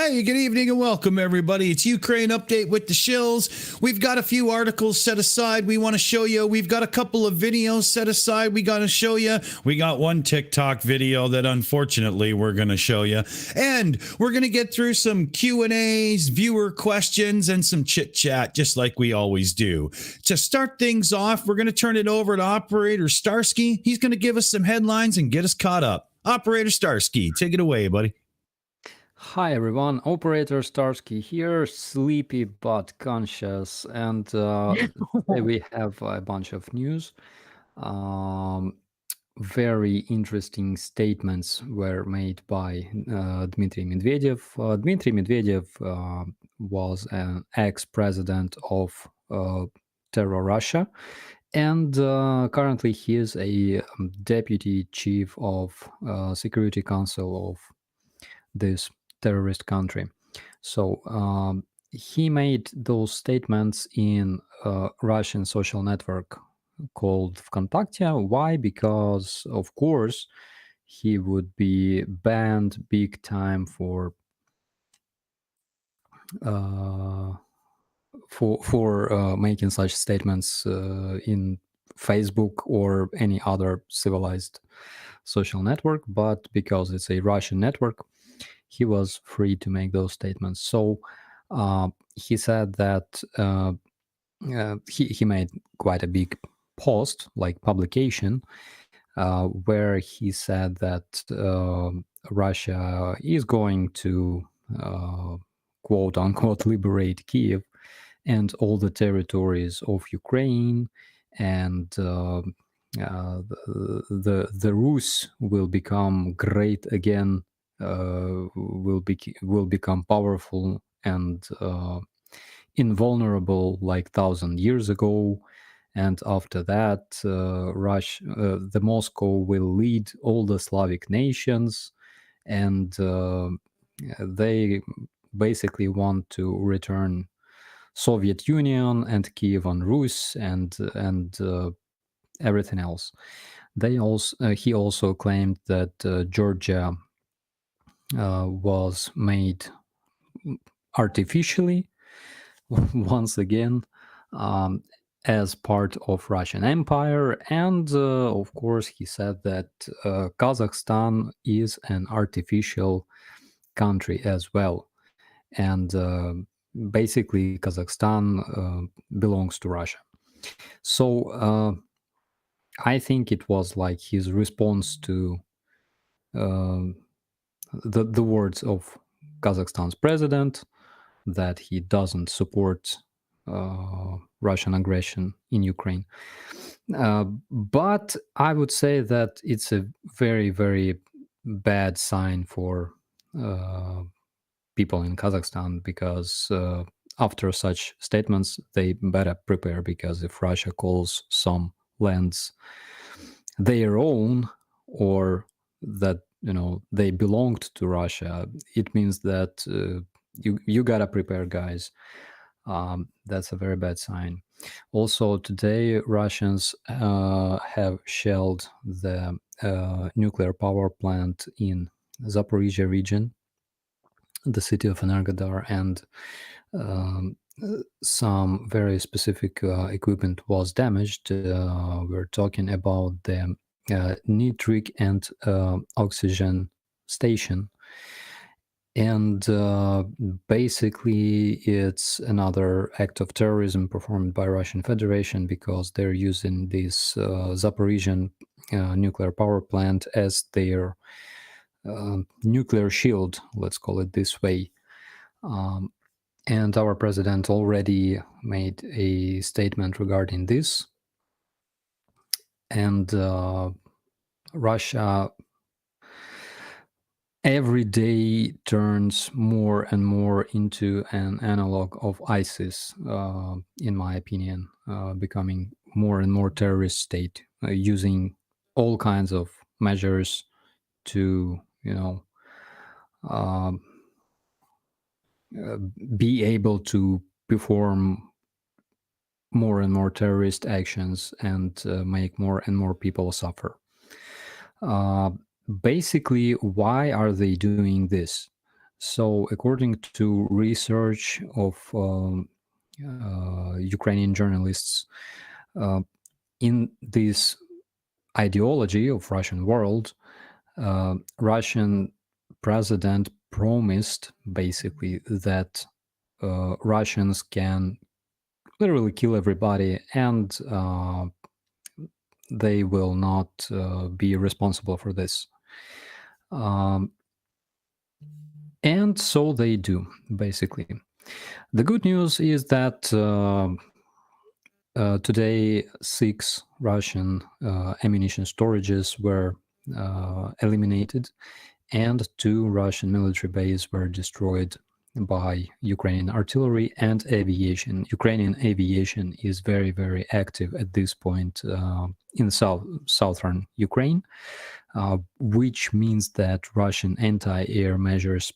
Hey, good evening and welcome, everybody. It's Ukraine Update with the Shills. We've got a few articles set aside we want to show you. We've got a couple of videos set aside we got to show you. We got one TikTok video that, unfortunately, we're going to show you. And we're going to get through some Q&As, viewer questions, and some chit-chat, just like we always do. To start things off, we're going to turn it over to Operator Starsky. He's going to give us some headlines and get us caught up. Operator Starsky, take it away, buddy. Hi everyone, Operator Starsky here, sleepy but conscious, and today we have a bunch of news. Very interesting statements were made by Dmitry Medvedev. Dmitry Medvedev was an ex-president of Terror Russia, and currently he is a deputy chief of Security Council of this terrorist country. So he made those statements in a Russian social network called Vkontakte. Why? Because, of course, he would be banned big time for making such statements in Facebook or any other civilized social network. But because it's a Russian network, he was free to make those statements. So he said that he made quite a big post, like publication, where he said that Russia is going to quote unquote liberate Kiev and all the territories of Ukraine, and the Rus will become great again. Will become powerful and invulnerable like 1,000 years ago, and after that, the Moscow will lead all the Slavic nations, and they basically want to return Soviet Union and Kievan Rus and everything else. He also claimed that Georgia was made artificially once again as part of Russian Empire, and of course he said that Kazakhstan is an artificial country as well, and basically Kazakhstan belongs to Russia. So I think it was like his response to the words of Kazakhstan's president that he doesn't support Russian aggression in Ukraine. But I would say that it's a very, very bad sign for people in Kazakhstan, because after such statements, they better prepare, because if Russia calls some lands their own, or that they belonged to Russia, it means that you gotta prepare, guys. That's a very bad sign. Also, today Russians have shelled the nuclear power plant in Zaporizhia region, the city of Energodar, and some very specific equipment was damaged. We're talking about the nitric and oxygen station, and basically it's another act of terrorism performed by Russian Federation, because they're using this Zaporizhian nuclear power plant as their nuclear shield, let's call it this way. And our president already made a statement regarding this. And Russia every day turns more and more into an analog of ISIS, in my opinion, becoming more and more terrorist state, using all kinds of measures to, be able to perform more and more terrorist actions and make more and more people suffer. Basically, why are they doing this? So, according to research of Ukrainian journalists, in this ideology of Russian world, Russian president promised basically that Russians can literally kill everybody, and they will not be responsible for this. And so they do, basically. The good news is that today 6 Russian ammunition storages were eliminated, and 2 Russian military bases were destroyed by Ukrainian artillery and aviation. Ukrainian aviation is very, very active at this point in southern Ukraine, which means that Russian anti-air measures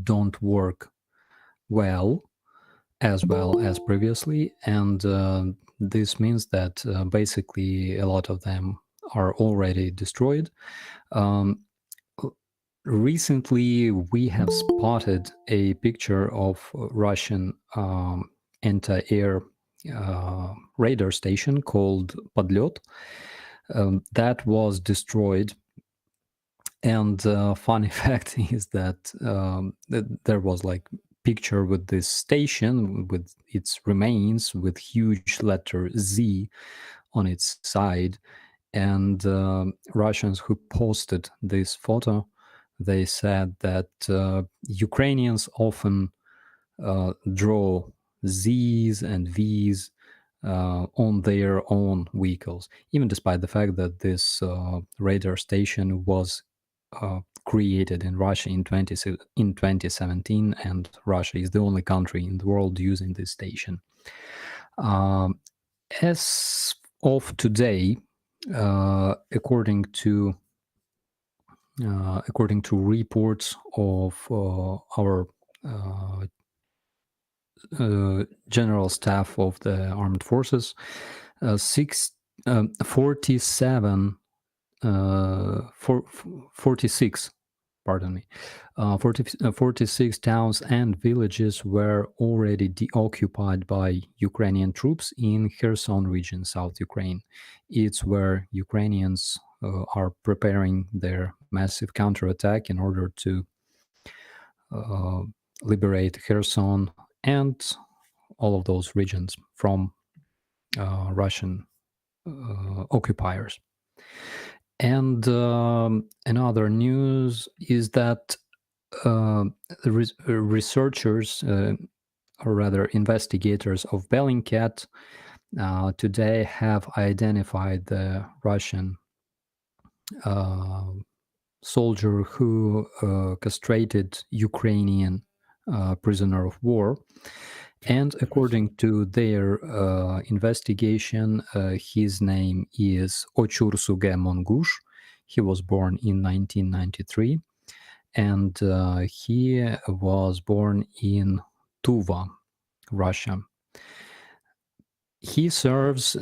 don't work well as previously, and this means that basically a lot of them are already destroyed. Recently, we have spotted a picture of Russian anti-air radar station called Podlyot that was destroyed. And funny fact is that there was like picture with this station with its remains with huge letter Z on its side, and Russians who posted this photo, they said that Ukrainians often draw Z's and V's on their own vehicles, even despite the fact that this radar station was created in Russia in 2017, and Russia is the only country in the world using this station. As of today, according to reports of our general staff of the armed forces, 46 towns and villages were already deoccupied by Ukrainian troops in Kherson region, South Ukraine. It's where Ukrainians are preparing their massive counterattack in order to liberate Kherson and all of those regions from Russian occupiers. And another news is that researchers, or rather investigators of Bellingcat, today have identified the Russian soldier who castrated Ukrainian prisoner of war. And according to their investigation, his name is Ochursuge Mongush. He was born in 1993, and he was born in Tuva, Russia. He serves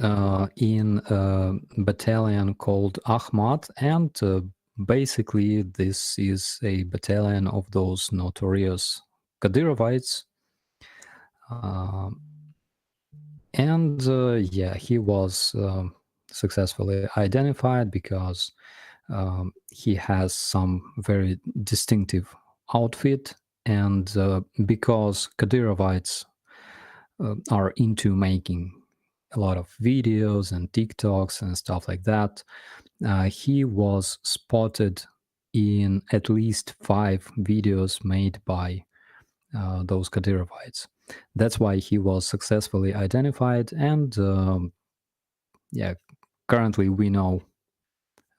in a battalion called Akhmat, and basically this is a battalion of those notorious Kadyrovites. He was successfully identified because he has some very distinctive outfit, and because Kadyrovites are into making a lot of videos and TikToks and stuff like that, he was spotted in at least 5 videos made by those Kadyrovites. That's why he was successfully identified, and currently we know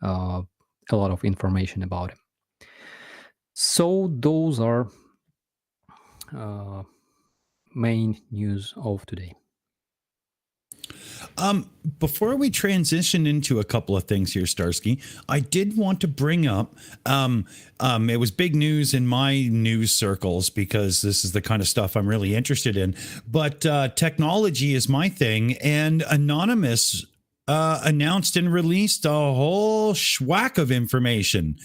a lot of information about him. So those are main news of today. Before we transition into a couple of things here, Starsky, I did want to bring up, it was big news in my news circles because this is the kind of stuff I'm really interested in, but technology is my thing, and Anonymous announced and released a whole schwack of information.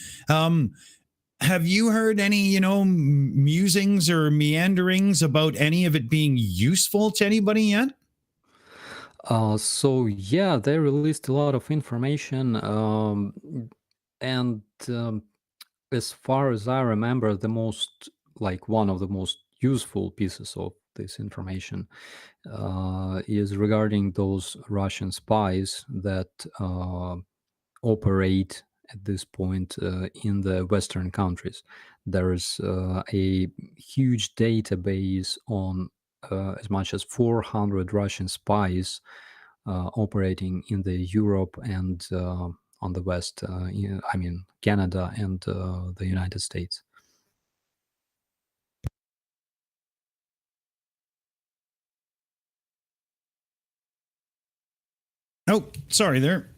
Have you heard any, musings or meanderings about any of it being useful to anybody yet? So yeah, they released a lot of information, and as far as I remember, one of the most useful pieces of this information is regarding those Russian spies that operate at this point in the Western countries. There's a huge database on as much as 400 Russian spies operating in the Europe and on the West, I mean Canada and the United States. Oh, sorry there.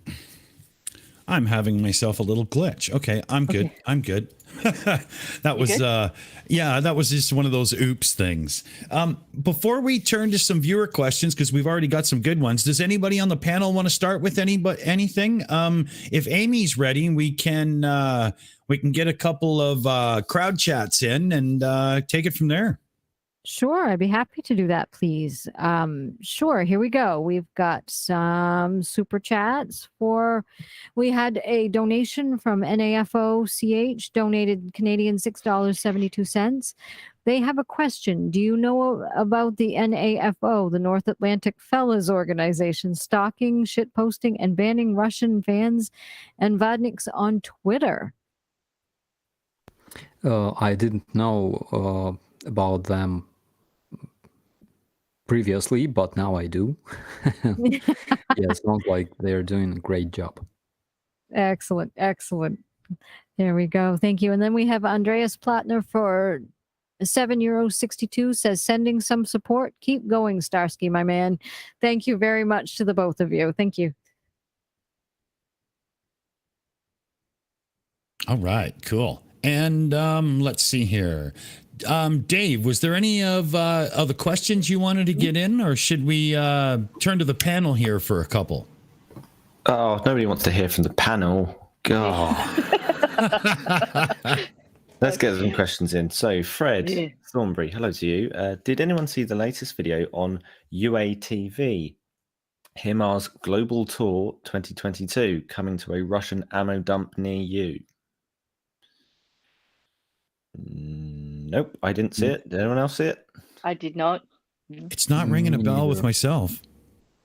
I'm having myself a little glitch. Okay, I'm good. Okay. I'm good. That was that was just one of those oops things. Before we turn to some viewer questions, because we've already got some good ones, does anybody on the panel want to start with anything? If Aimee's ready, we can get a couple of crowd chats in and take it from there. Sure, I'd be happy to do that, please. Sure, here we go. We've got some super chats we had a donation from NAFOCH, donated Canadian $6.72. They have a question. Do you know about the NAFO, the North Atlantic Fellas Organization, stalking, shitposting, and banning Russian fans and Vodniks on Twitter? I didn't know about them previously, but now I do. Yeah, it sounds like they're doing a great job. Excellent, excellent. There we go. Thank you. And then we have Andreas Plattner for €7.62 says, sending some support. Keep going, Starsky, my man. Thank you very much to the both of you. Thank you. All right, cool. And let's see here. Dave, was there any of the questions you wanted to get in, or should we turn to the panel here for a couple? Oh, nobody wants to hear from the panel. God. Let's get some questions in. So, Fred Thornbury, hello to you. Did anyone see the latest video on UATV? Himar's Global Tour 2022 coming to a Russian ammo dump near you. Nope, I didn't see it. Did anyone else see it? I did not. It's not ringing a bell with myself.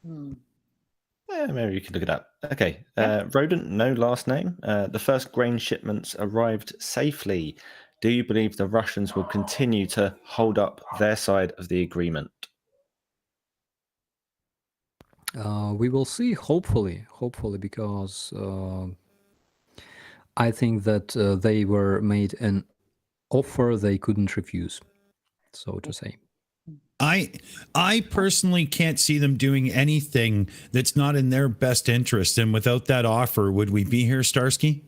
Yeah, maybe you can look it up. Okay. Rodent, no last name. The first grain shipments arrived safely. Do you believe the Russians will continue to hold up their side of the agreement? We will see, hopefully, because I think that they were made an offer they couldn't refuse, so to say. I personally can't see them doing anything that's not in their best interest. And without that offer, would we be here, Starsky?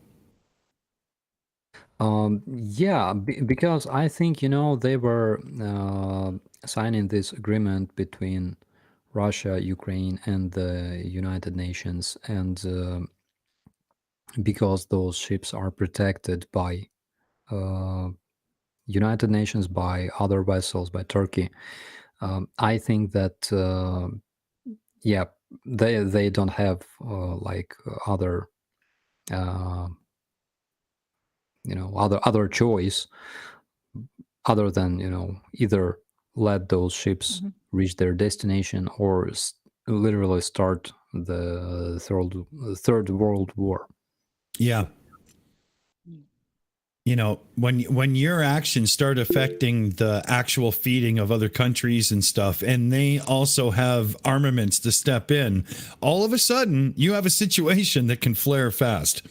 Yeah, because I think, they were signing this agreement between Russia, Ukraine, and the United Nations. And because those ships are protected by United Nations, by other vessels, by Turkey, I think that they don't have like other other choice other than either let those ships reach their destination or literally start the third World War. Yeah. When your actions start affecting the actual feeding of other countries and stuff, and they also have armaments to step in, all of a sudden you have a situation that can flare fast.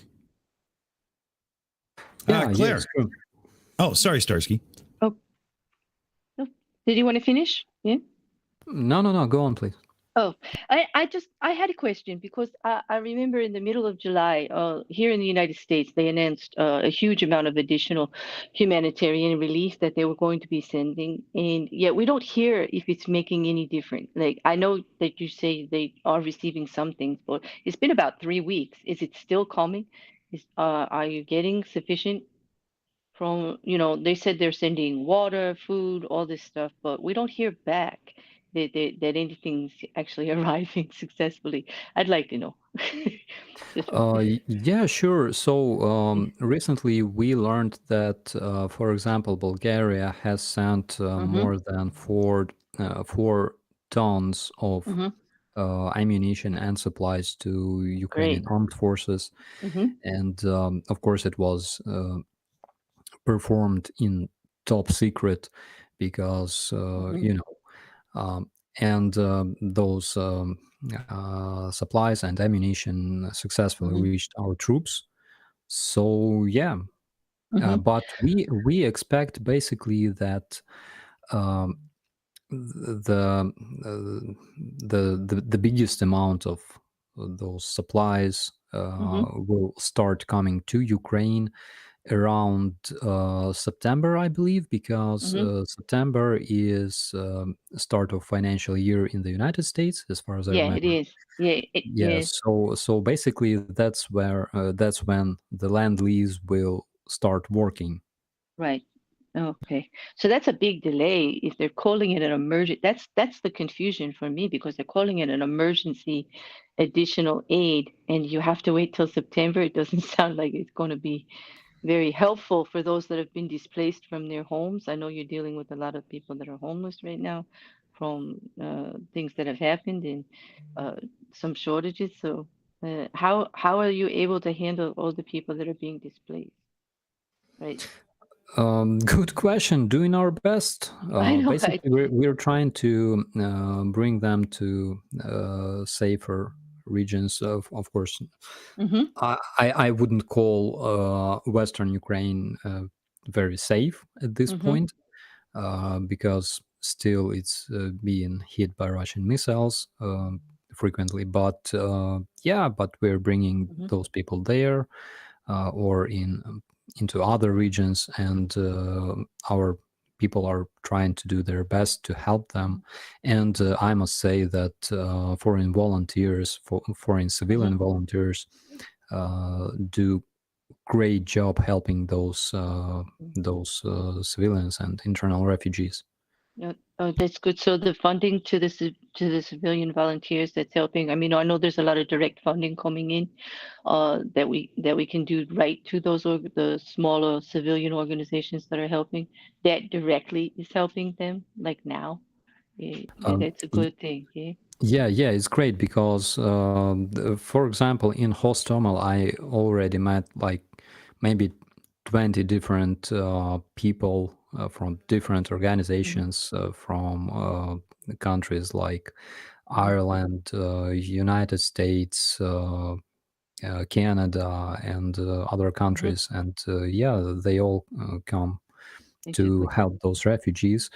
Yeah, Claire. Yes, oh, sorry, Starsky. Oh, no. Did you want to finish? Yeah. No. Go on, please. Oh, I had a question because I remember in the middle of July, here in the United States, they announced a huge amount of additional humanitarian relief that they were going to be sending, and yet we don't hear if it's making any difference. Like, I know that you say they are receiving some things, but it's been about 3 weeks. Is it still coming? Are you getting sufficient from, they said they're sending water, food, all this stuff, but we don't hear back that anything's actually arriving successfully. I'd like to know. Just Yeah, sure. So recently we learned that, for example, Bulgaria has sent more than 4 tons of hmm ammunition and supplies to Ukrainian Great. armed forces. hmm And of course, it was performed in top secret because, hmm and those supplies and ammunition successfully hmm reached our troops. So yeah, hmm but we expect basically that um, the, the biggest amount of those supplies hmm will start coming to Ukraine around September, I believe, because hmm September is start of financial year in the United States, as far as I Yeah, it remember. is. Yeah, it Yeah, is. so basically that's where that's when the land lease will start working. Right. Okay. So that's a big delay if they're calling it an emergent. That's the confusion for me because they're calling it an emergency additional aid and you have to wait till September. It doesn't sound like it's going to be very helpful for those that have been displaced from their homes. I know you're dealing with a lot of people that are homeless right now from things that have happened and uh, some shortages. So how are you able to handle all the people that are being displaced? Right. Good question. Doing our best. I know. Basically, we're trying to bring them to safer regions. Of course, Mm-hmm. I wouldn't call Western Ukraine very safe at this Mm-hmm. point because still it's being hit by Russian missiles frequently. But yeah, but we're bringing Mm-hmm. those people there or into other regions, and our people are trying to do their best to help them. And I must say that foreign volunteers, foreign Mm-hmm. civilian volunteers, do great job helping those civilians and internal refugees. Yeah, oh, that's good. So the funding to to the civilian volunteers that's helping. I mean, I know there's a lot of direct funding coming in, that we can do right to those the smaller civilian organizations that are helping. That directly is helping them, like now. Yeah, Um, that's a good thing. Yeah. yeah, it's great because, for example, in Hostomel, I already met like maybe 20 different people from different Mm-hmm. organizations from countries like Mm-hmm. Ireland, United States, Canada, and other Mm-hmm. countries. And yeah, they all come It's a to good thing. help those refugees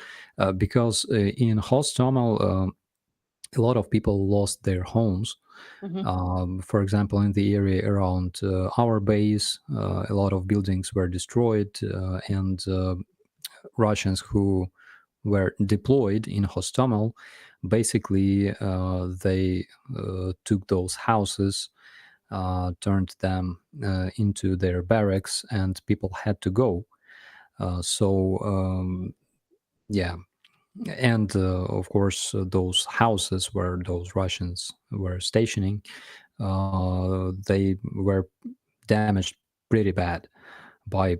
because in Hostomel, a lot of people lost their homes. Mm-hmm. For example, in the area around our base, a lot of buildings were destroyed, and Russians who were deployed in Hostomel, basically they took those houses, turned them into their barracks, and people had to go. So yeah, and of course those houses where those Russians were stationing, they were damaged pretty bad by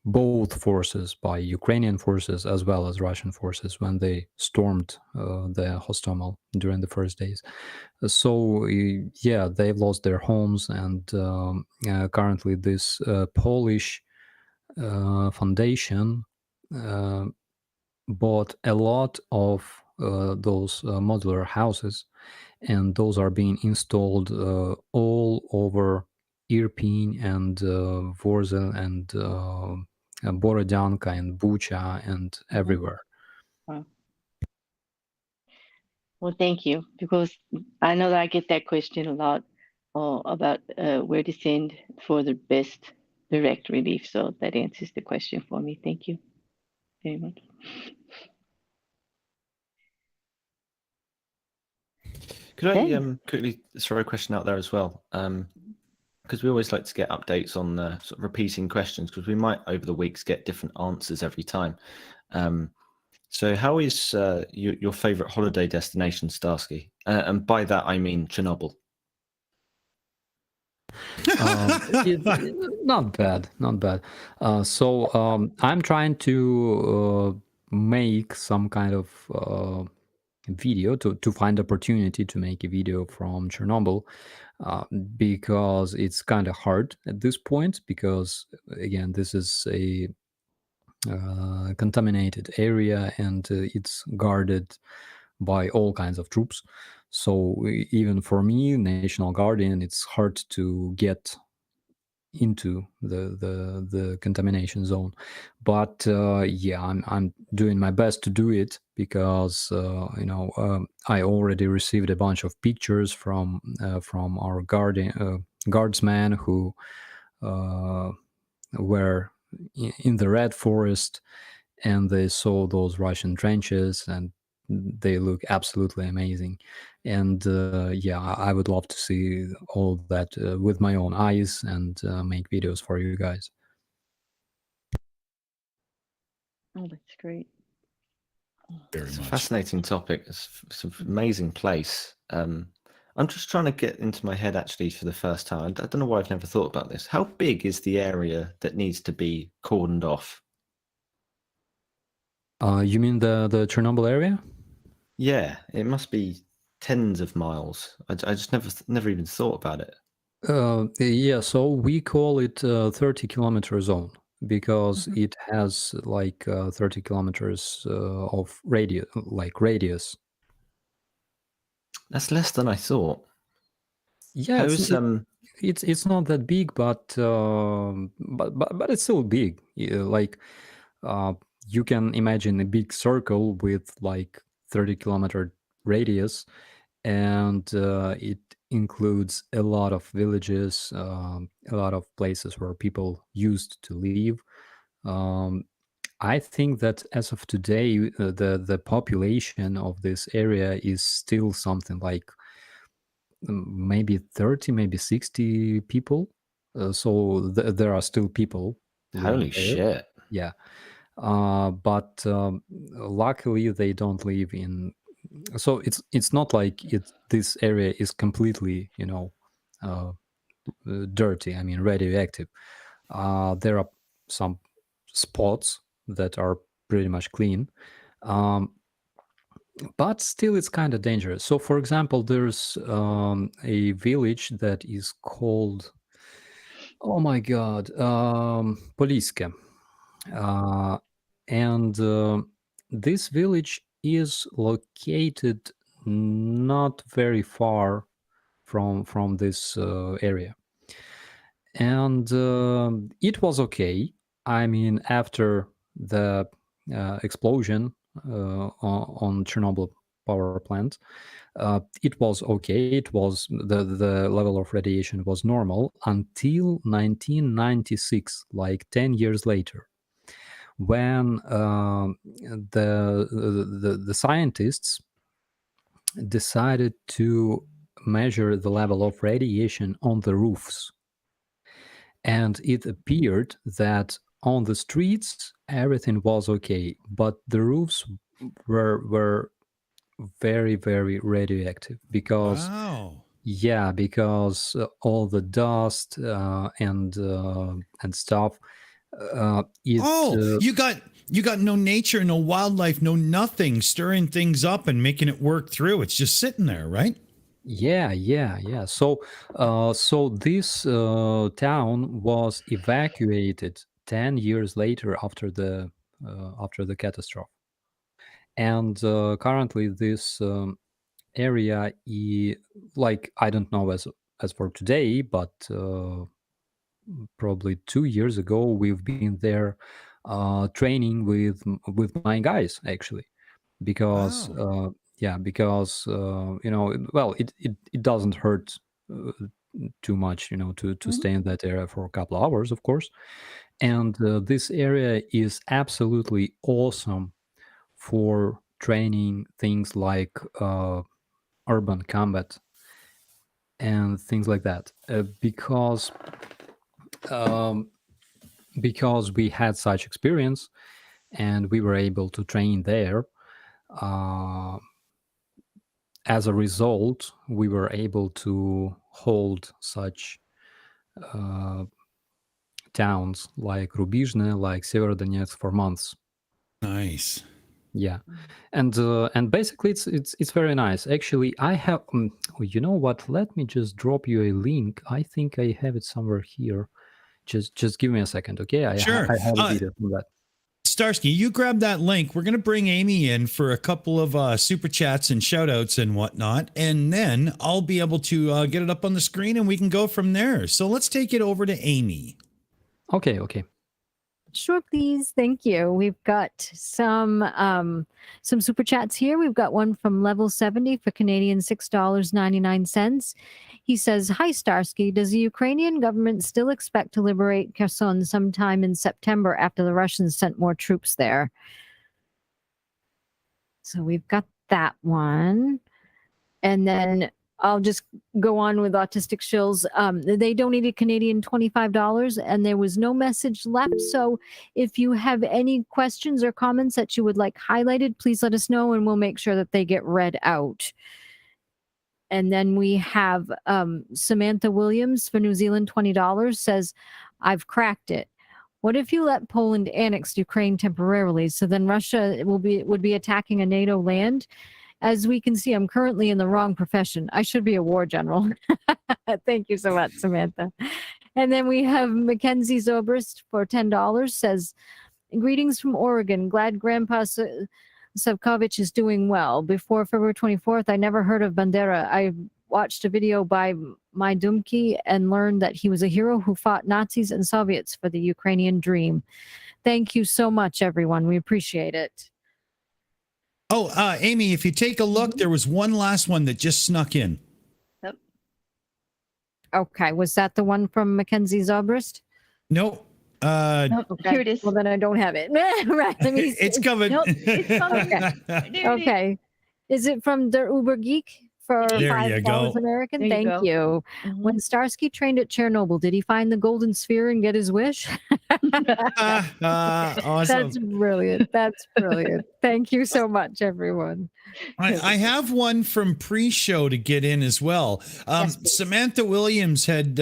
both forces, by Ukrainian forces as well as Russian forces when they stormed the Hostomel during the first days. So yeah, they've lost their homes, and currently this Polish foundation uh, bought a lot of those modular houses, and those are being installed all over Irpin and Vorzel and Borodyanka and Bucha and Mm-hmm. everywhere. Wow. Well, thank you, because I know that I get that question a lot about where to send for the best direct relief. So that answers the question for me. Thank you very much. Could I Okay. quickly throw a question out there as well? because we always like to get updates on the sort of repeating questions, because we might over the weeks get different answers every time. So how is your favorite holiday destination, Starsky? And by that, I mean Chernobyl. Not bad, not bad. So I'm trying to make some kind of video to find opportunity to make a video from Chernobyl, because it's kind of hard at this point, because again, this is a contaminated area, and it's guarded by all kinds of troops. So even for me, National Guardian, it's hard to get into the contamination zone. But yeah, I'm doing my best to do it, because I already received a bunch of pictures from our guardsmen who were in the Red Forest, and they saw those Russian trenches, and they look absolutely amazing. And yeah, I would love to see all that with my own eyes, and make videos for you guys. Oh, that's great. Very It's a much. fascinating topic. It's an amazing place. I'm just trying to get into my head actually for the first time. I don't know why I've never thought about this. How big is the area that needs to be cordoned off? You mean the Chernobyl area? Yeah, it must be tens of miles. I just never even thought about it. Yeah, so we call it 30-kilometer zone, because Mhm. it has like 30 kilometers of radius. That's less than I thought. Yeah, How's it's not that big, but it's still big. Like you can imagine a big circle with like 30-kilometer radius, and it includes a lot of villages, a lot of places where people used to live. I think that as of today, the population of this area is still something like maybe 30, maybe 60 people. So there are still people living holy there. shit? Yeah. But luckily they don't live in. So it's not like this area is completely dirty. I mean radioactive. There are some spots that are pretty much clean. But still it's kind of dangerous. So for example, there's a village that is called, oh my god, Poliske. And this village is located not very far from this area, and it was okay. I mean, after the explosion on Chernobyl power plant, it was okay. It was the level of radiation was normal until 1996, like 10 years later, when the scientists decided to measure the level of radiation on the roofs. And it appeared that on the streets everything was okay, but the roofs were very, very radioactive, because Wow. yeah, because all the dust and stuff. Oh, you got no nature, no wildlife, no nothing stirring things up and making it work through. It's just sitting there, right? Yeah. So this town was evacuated 10 years later after the catastrophe, and currently this area, like I don't know as for today, but probably 2 years ago we've been there training with my guys actually, because Wow. yeah, because well, it doesn't hurt uh, too much, to Mhm. stay in that area for a couple of hours, of course. And this area is absolutely awesome for training things like urban combat. and things like that. Because we had such experience and we were able to train there. As a result, we were able to hold such towns like Rubizhne, like Severodonetsk for months. Nice. Yeah, and basically it's very nice. Actually, I have you know what? Let me just drop you a link. I think I have it somewhere here. Just give me a second, okay? Sure. I have a video from that. Starsky, you grab that link. We're going to bring Aimee in for a couple of super chats and shout outs and whatnot. And then I'll be able to get it up on the screen and we can go from there. So let's take it over to Aimee. Okay. Sure, please. Thank you. We've got some super chats here. We've got one from Level 70 for Canadian $6.99. He says, "Hi Starsky, does the Ukrainian government still expect to liberate Kherson sometime in September after the Russians sent more troops there?" So we've got that one. And then I'll just go on with Autistic Shills. They donated Canadian $25 and there was no message left. So if you have any questions or comments that you would like highlighted, please let us know and we'll make sure that they get read out. And then we have Samantha Williams for New Zealand, $20, says, "I've cracked it. What if you let Poland annex Ukraine temporarily? So then Russia would be attacking a NATO land? As we can see, I'm currently in the wrong profession. I should be a war general." Thank you so much, Samantha. And then we have Mackenzie Zobrist for $10, says, "Greetings from Oregon. Glad Grandpa Savkovich is doing well. Before February 24th, I never heard of Bandera. I watched a video by my Dumki and learned that he was a hero who fought Nazis and Soviets for the Ukrainian dream. Thank you so much, everyone. We appreciate it." Oh, Aimee, if you take a look, there was one last one that just snuck in. Yep. Okay. Was that the one from Mackenzie Zobrist? No. Oh, Okay. here it is. Well, then I don't have it. Right. Let me It's see. coming. Nope, it's coming. There it is. Okay. Is it from Der Uber Geek for There you $5 go. American? There you Thank go. you. Mhm. When Starsky trained at Chernobyl, did he find the golden sphere and get his wish? Awesome. That's brilliant. That's brilliant. Thank you so much, everyone. I have one from pre-show to get in as well. Yes, please. Samantha Williams had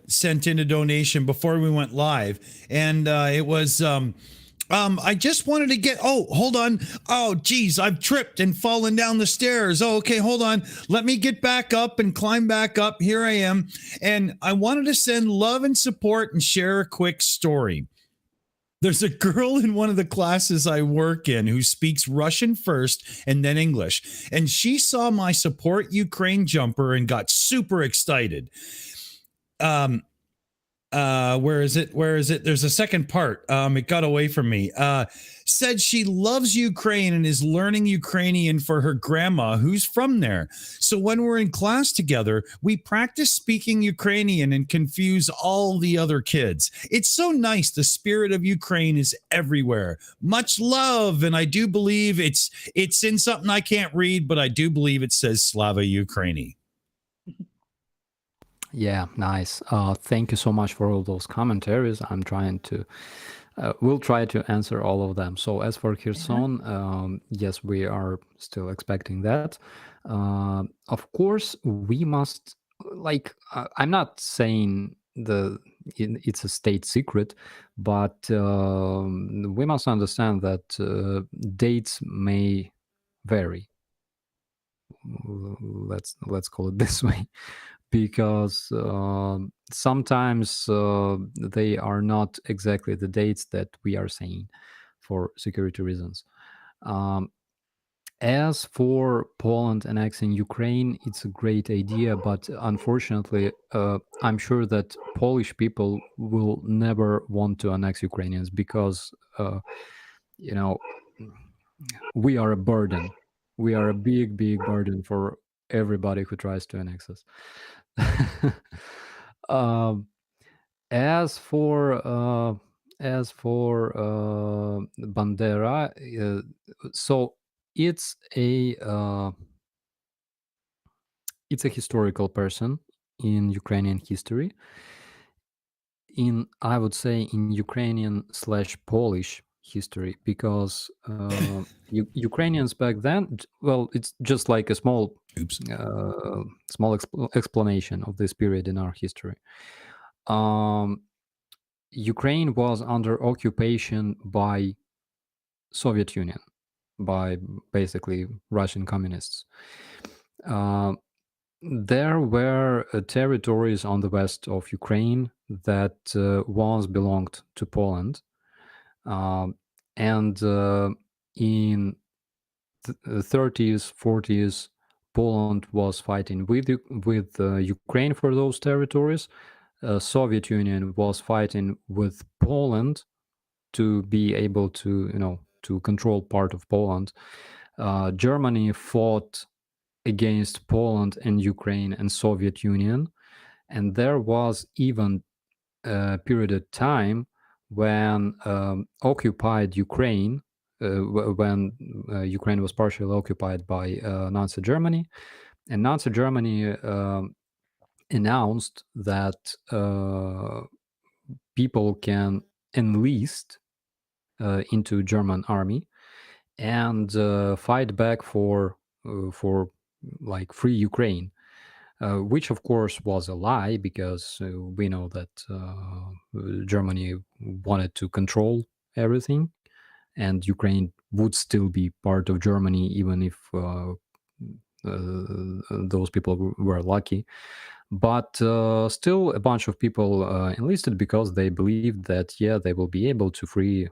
sent in a donation before we went live, and it was I just wanted to get, hold on. Oh, geez, I've tripped and fallen down the stairs. Oh, okay, hold on. Let me get back up and climb back up. Here I am. And I wanted to send love and support and share a quick story. There's a girl in one of the classes I work in who speaks Russian first and then English. And she saw my support Ukraine jumper and got super excited. Where is it? There's a second part. It got away from me. Said she loves Ukraine and is learning Ukrainian for her grandma who's from there. So when we're in class together, we practice speaking Ukrainian and confuse all the other kids. It's so nice. The spirit of Ukraine is everywhere. Much love. And I do believe it's in something I can't read, but I do believe it says Slava Ukraini. Yeah, nice. Thank you so much for all those commentaries. I'm trying to, we'll try to answer all of them. So as for Kherson, yes, we are still expecting that. Of course, we must, I'm not saying it's a state secret, but we must understand that dates may vary. Let's call it this way. Because sometimes they are not exactly the dates that we are saying for security reasons. As for Poland annexing Ukraine, it's a great idea, but unfortunately, I'm sure that Polish people will never want to annex Ukrainians because, we are a burden. We are a big, big burden for everybody who tries to annex us. As for Bandera, so it's a historical person. in Ukrainian history. I would say in Ukrainian/Polish history, because Ukrainians back then, well, it's just like a small explanation of this period in our history. Ukraine was under occupation by Soviet Union, by basically Russian communists. There were territories on the west of Ukraine that once belonged to Poland, and in the 30s, 40s, Poland was fighting with Ukraine for those territories. Soviet Union was fighting with Poland to be able to to control part of Poland. Germany fought against Poland and Ukraine and Soviet Union, and there was even a period of time when occupied Ukraine, when Ukraine was partially occupied by Nazi Germany, and Nazi Germany announced that people can enlist into German army and fight back for like free Ukraine, which of course was a lie, because we know that Germany wanted to control everything, and Ukraine would still be part of Germany even if those people were lucky. But still, a bunch of people enlisted because they believed that they will be able to free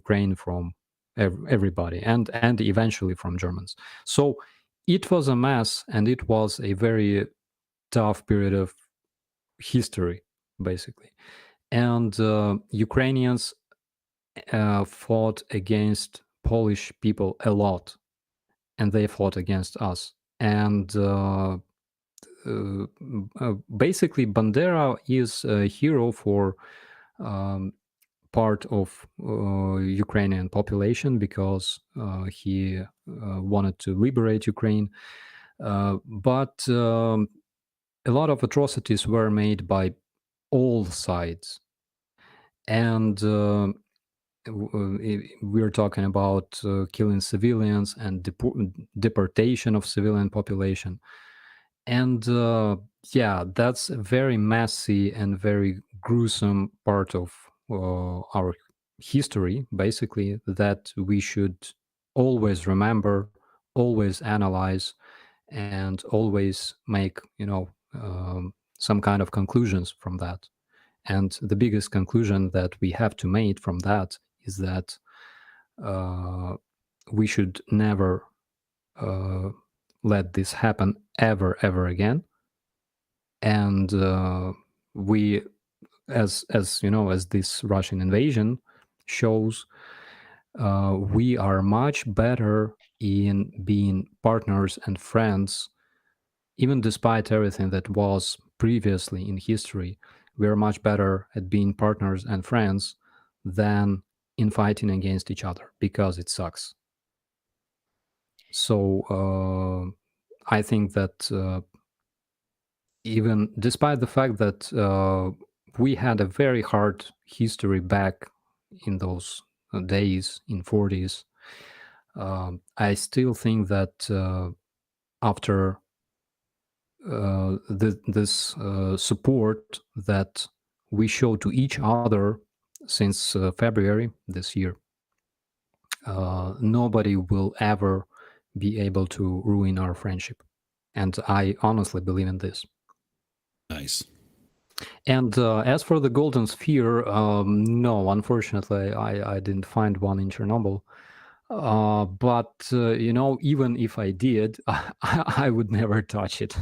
Ukraine from everybody, and eventually from Germans. So it was a mess, and it was a very tough period of history, basically. And Ukrainians fought against Polish people a lot, and they fought against us. And basically, Bandera is a hero for part of Ukrainian population, because he wanted to liberate Ukraine. But a lot of atrocities were made by all sides. And we're talking about killing civilians and deportation of civilian population. And that's a very messy and very gruesome part of our history, basically, that we should always remember, always analyze, and always make some kind of conclusions from that. And the biggest conclusion that we have to make from that is that we should never let this happen ever again. And we, as this Russian invasion shows, we are much better in being partners and friends, even despite everything that was previously in history. We are much better at being partners and friends than in fighting against each other, because it sucks. So I think that even despite the fact that we had a very hard history back in those days, in 40s, I still think that after this support that we show to each other since February this year, nobody will ever be able to ruin our friendship. And I honestly believe in this. Nice. And as for the golden sphere, no, unfortunately, I didn't find one in Chernobyl. But even if I did, I would never touch it,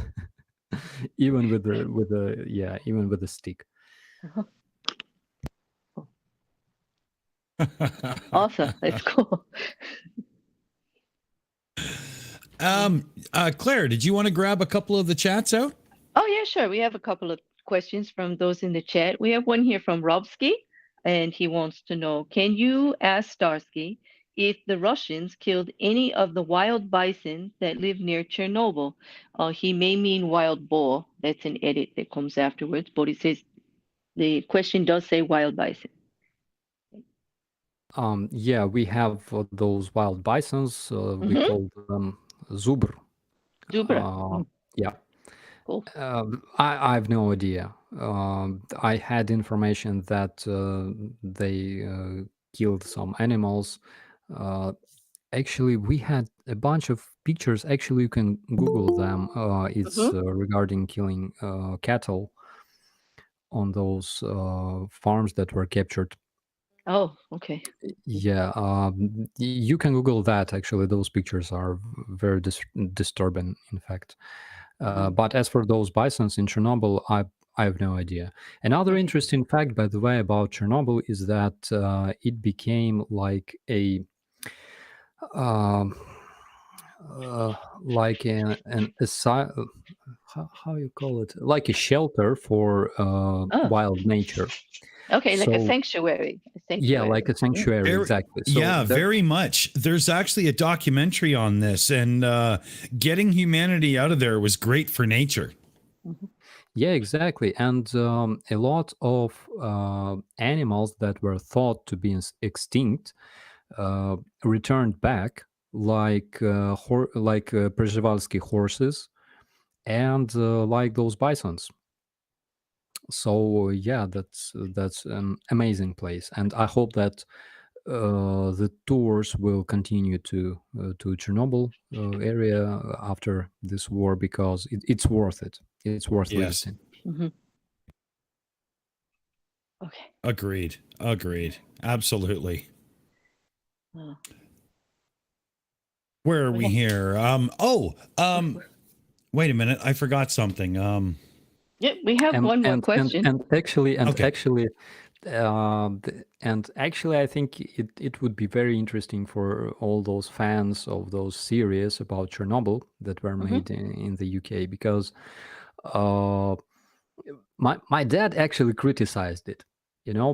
even with the stick. Awesome. That's cool. Claire, did you want to grab a couple of the chats out? Oh, yeah, sure. We have a couple of questions from those in the chat. We have one here from Robsky, and he wants to know, can you ask Starsky if the Russians killed any of the wild bison that live near Chernobyl. He may mean wild boar. That's an edit that comes afterwards, but it says the question does say wild bison. Yeah, we have those wild bisons. We Mhm. call them zubr. Zubra. Yeah. Cool. I have no idea. I had information that they killed some animals. Actually, we had a bunch of pictures. Actually, you can Google them. It's regarding killing cattle on those farms that were captured. Oh, okay. Yeah, you can Google that. Actually, those pictures are very disturbing, in fact. But as for those bisons in Chernobyl, I have no idea. Another Okay. interesting fact, by the way, about Chernobyl is that it became like a like an asylum. How you call it? Like a shelter for wild nature. Okay, like a So sanctuary. yeah, like a sanctuary, exactly. So yeah, that- very much. There's actually a documentary on this, and getting humanity out of there was great for nature. Yeah, exactly. And a lot of animals that were thought to be extinct returned back, like Przewalski horses and like those bisons. So yeah, that's an amazing place, and I hope that the tours will continue to Chernobyl area after this war, because it's worth it. It's worth Yes. visiting. Okay. Agreed. Absolutely. Where are we here? Wait a minute. I forgot something. Yeah, we have one more question. And actually, Okay. I think it would be very interesting for all those fans of those series about Chernobyl that were made in the UK, because my dad actually criticized it,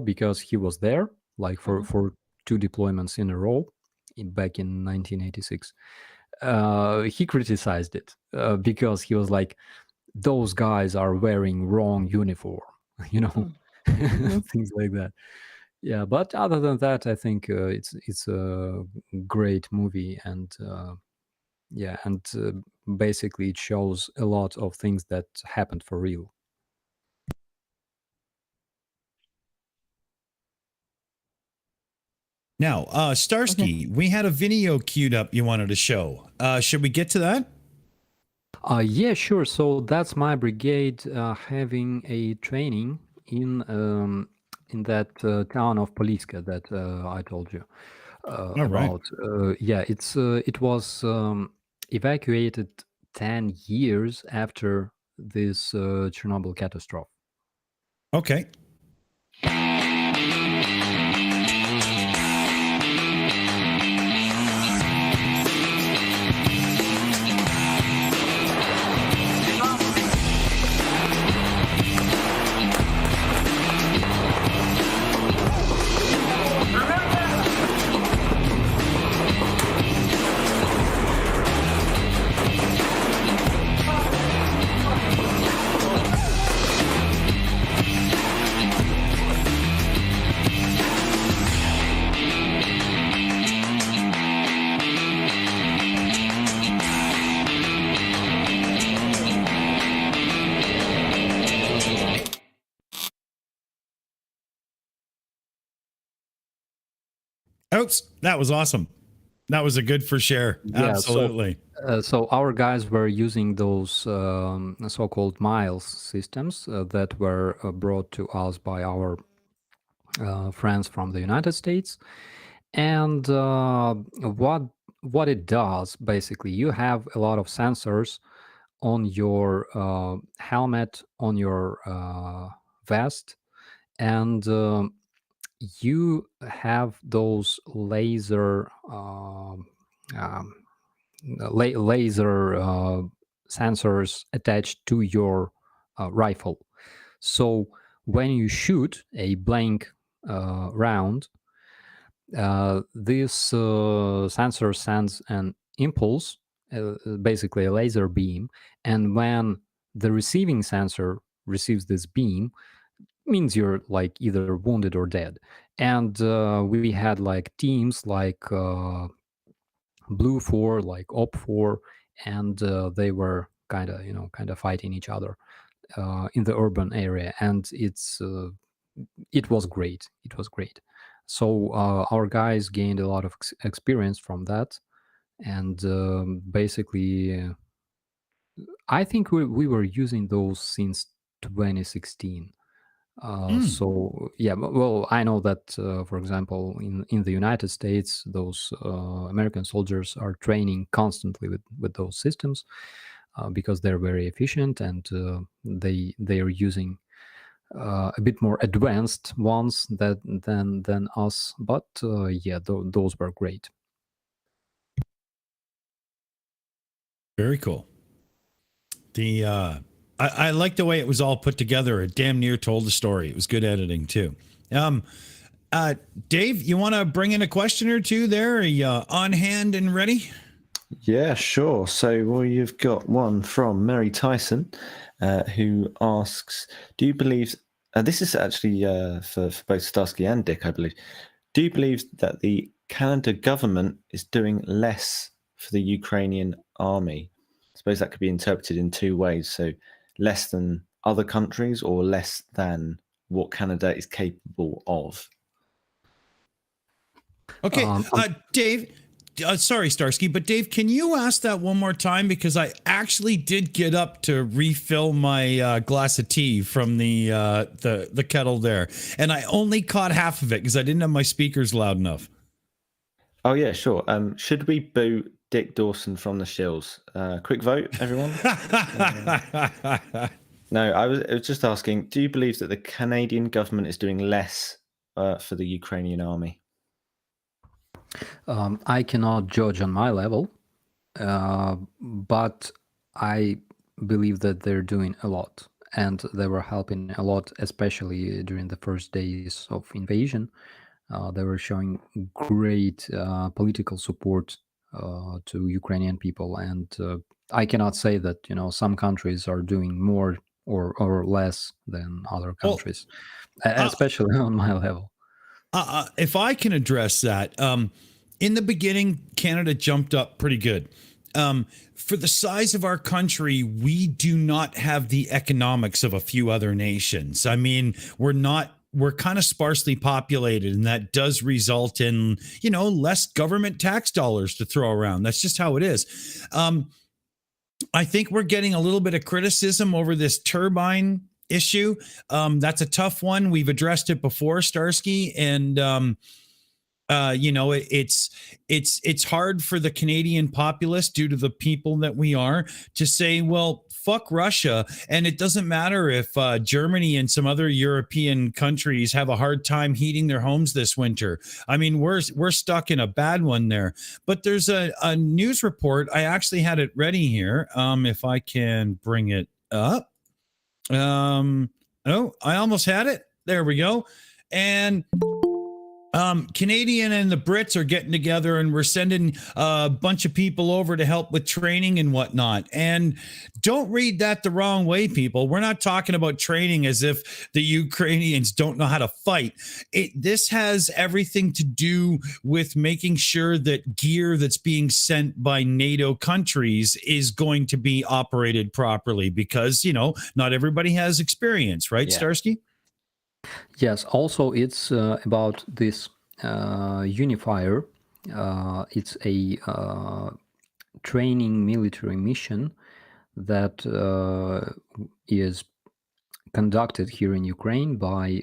because he was there like for 2 deployments in a row back in 1986. He criticized it because he was like, those guys are wearing wrong uniform, things like that. Yeah, but other than that, I think it's a great movie, and basically it shows a lot of things that happened for real. Now, Starsky, we had a video queued up you wanted to show. Should we get to that? Yeah, sure. So that's my brigade having a training in that town of Poliska that I told you about. Yeah, it was evacuated 10 years after this Chernobyl catastrophe. Okay. Oops, that was awesome. That was a good for share. Yeah, absolutely. So our guys were using those so-called miles systems that were brought to us by our friends from the United States. And what it does, basically, you have a lot of sensors on your helmet, on your vest, and you have those laser sensors attached to your rifle. So when you shoot a blank round, This sensor sends an impulse, basically a laser beam, and when the receiving sensor receives this beam, means you're like either wounded or dead. And we had like teams like Blue 4, like Op 4, and they were kind of fighting each other in the urban area, and it was great. It was great. So our guys gained a lot of experience from that, and basically, I think we were using those since 2016. So yeah, well, I know that, for example, in the United States, those American soldiers are training constantly with those systems because they're very efficient, and they are using a bit more advanced ones than us. But yeah, those were great. Very cool. The I like the way it was all put together. It damn near told the story. It was good editing too. Dave, you want to bring in a question or two there? Are you on hand and ready? Yeah, sure. So you've got one from Mary Tyson, who asks, do you believe, this is actually for both Starsky and Dick, I believe, do you believe that the Canada government is doing less for the Ukrainian army? I suppose that could be interpreted in two ways. So less than other countries or less than what Canada is capable of. Okay, Dave, sorry, Starsky, but Dave, can you ask that one more time? Because I actually did get up to refill my glass of tea from the kettle there, and I only caught half of it because I didn't have my speakers loud enough. Oh, yeah, sure. Should we boo Dick Dawson from the Shills? Quick vote, everyone. No, I was just asking, do you believe that the Canadian government is doing less for the Ukrainian army? I cannot judge on my level, but I believe that they're doing a lot, and they were helping a lot, especially during the first days of invasion. They were showing great political support to Ukrainian people, and I cannot say that some countries are doing more or less than other countries, especially on my level. If I can address that, in the beginning, Canada jumped up pretty good. For the size of our country, we do not have the economics of a few other nations. I mean, we're kind of sparsely populated, and that does result in, less government tax dollars to throw around. That's just how it is. I think we're getting a little bit of criticism over this turbine issue. That's a tough one. We've addressed it before, Starsky, and it's hard for the Canadian populace, due to the people that we are, to say, well, fuck Russia. And it doesn't matter if Germany and some other European countries have a hard time heating their homes this winter. I mean, we're stuck in a bad one there. But there's a news report. I actually had it ready here. If I can bring it up. I almost had it. There we go. And Canadian and the Brits are getting together, and we're sending a bunch of people over to help with training and whatnot. And don't read that the wrong way, people. We're not talking about training as if the Ukrainians don't know how to fight. This has everything to do with making sure that gear that's being sent by NATO countries is going to be operated properly, because, not everybody has experience, right, yeah. Starsky? Yes, also it's about this unifier. It's a training military mission that is conducted here in Ukraine by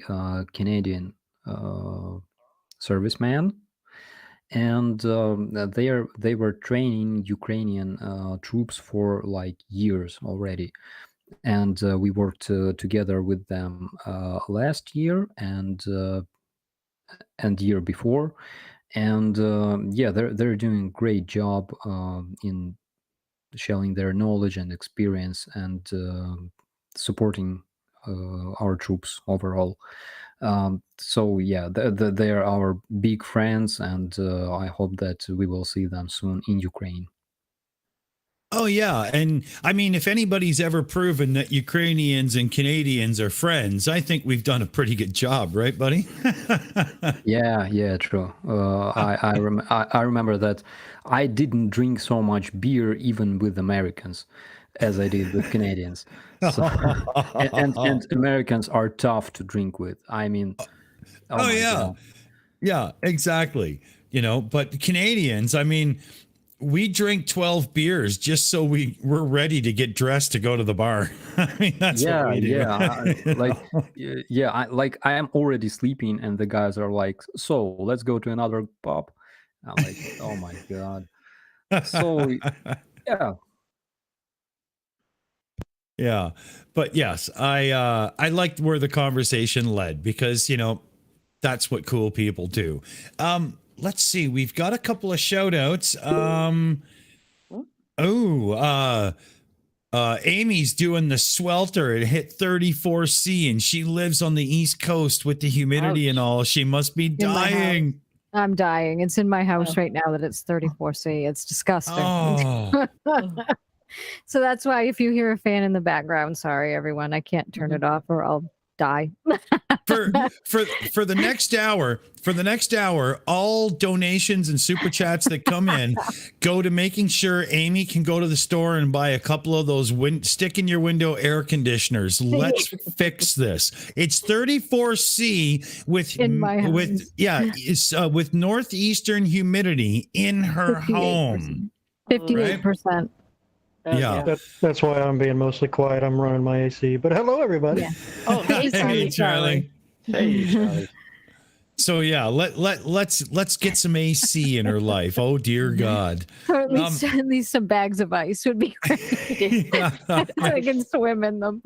Canadian servicemen, and they were training Ukrainian troops for like years already. And we worked together with them last year and year before, and yeah, they're doing a great job in sharing their knowledge and experience and supporting our troops overall. So yeah, they are our big friends, and I hope that we will see them soon in Ukraine. Oh yeah, and I mean, if anybody's ever proven that Ukrainians and Canadians are friends, I think we've done a pretty good job, right, buddy? Yeah, true. I remember that I didn't drink so much beer even with Americans as I did with Canadians. So, and Americans are tough to drink with. I mean, Oh my yeah, God. yeah, exactly. You know, but Canadians, I mean, we drink 12 beers just so we're ready to get dressed to go to the bar. I mean, that's what we do. Yeah. I am already sleeping, and the guys are like, "So let's go to another pub." I'm like, "Oh my God!" So yeah, Yeah, but yes, I liked where the conversation led because that's what cool people do. Let's see, we've got a couple of shout outs. Amy's doing the swelter. It hit 34°C, and she lives on the East Coast with the humidity and all. She must be dying. I'm dying. It's in my house right now that it's 34°C. It's disgusting. Oh. So that's why if you hear a fan in the background, sorry everyone, I can't turn it off or I'll die. for the next hour, all donations and super chats that come in go to making sure Amy can go to the store and buy a couple of those stick in your window air conditioners. Let's fix this. It's 34°C with northeastern humidity in her 58%. home. 58%. Yeah, that's why I'm being mostly quiet. I'm running my AC. But hello, everybody. Yeah. Oh, hey, Hey, Charlie. Hey, Charlie. So yeah, let's get some AC in her life. Oh dear God. Or at least some bags of ice would be great. So I can swim in them.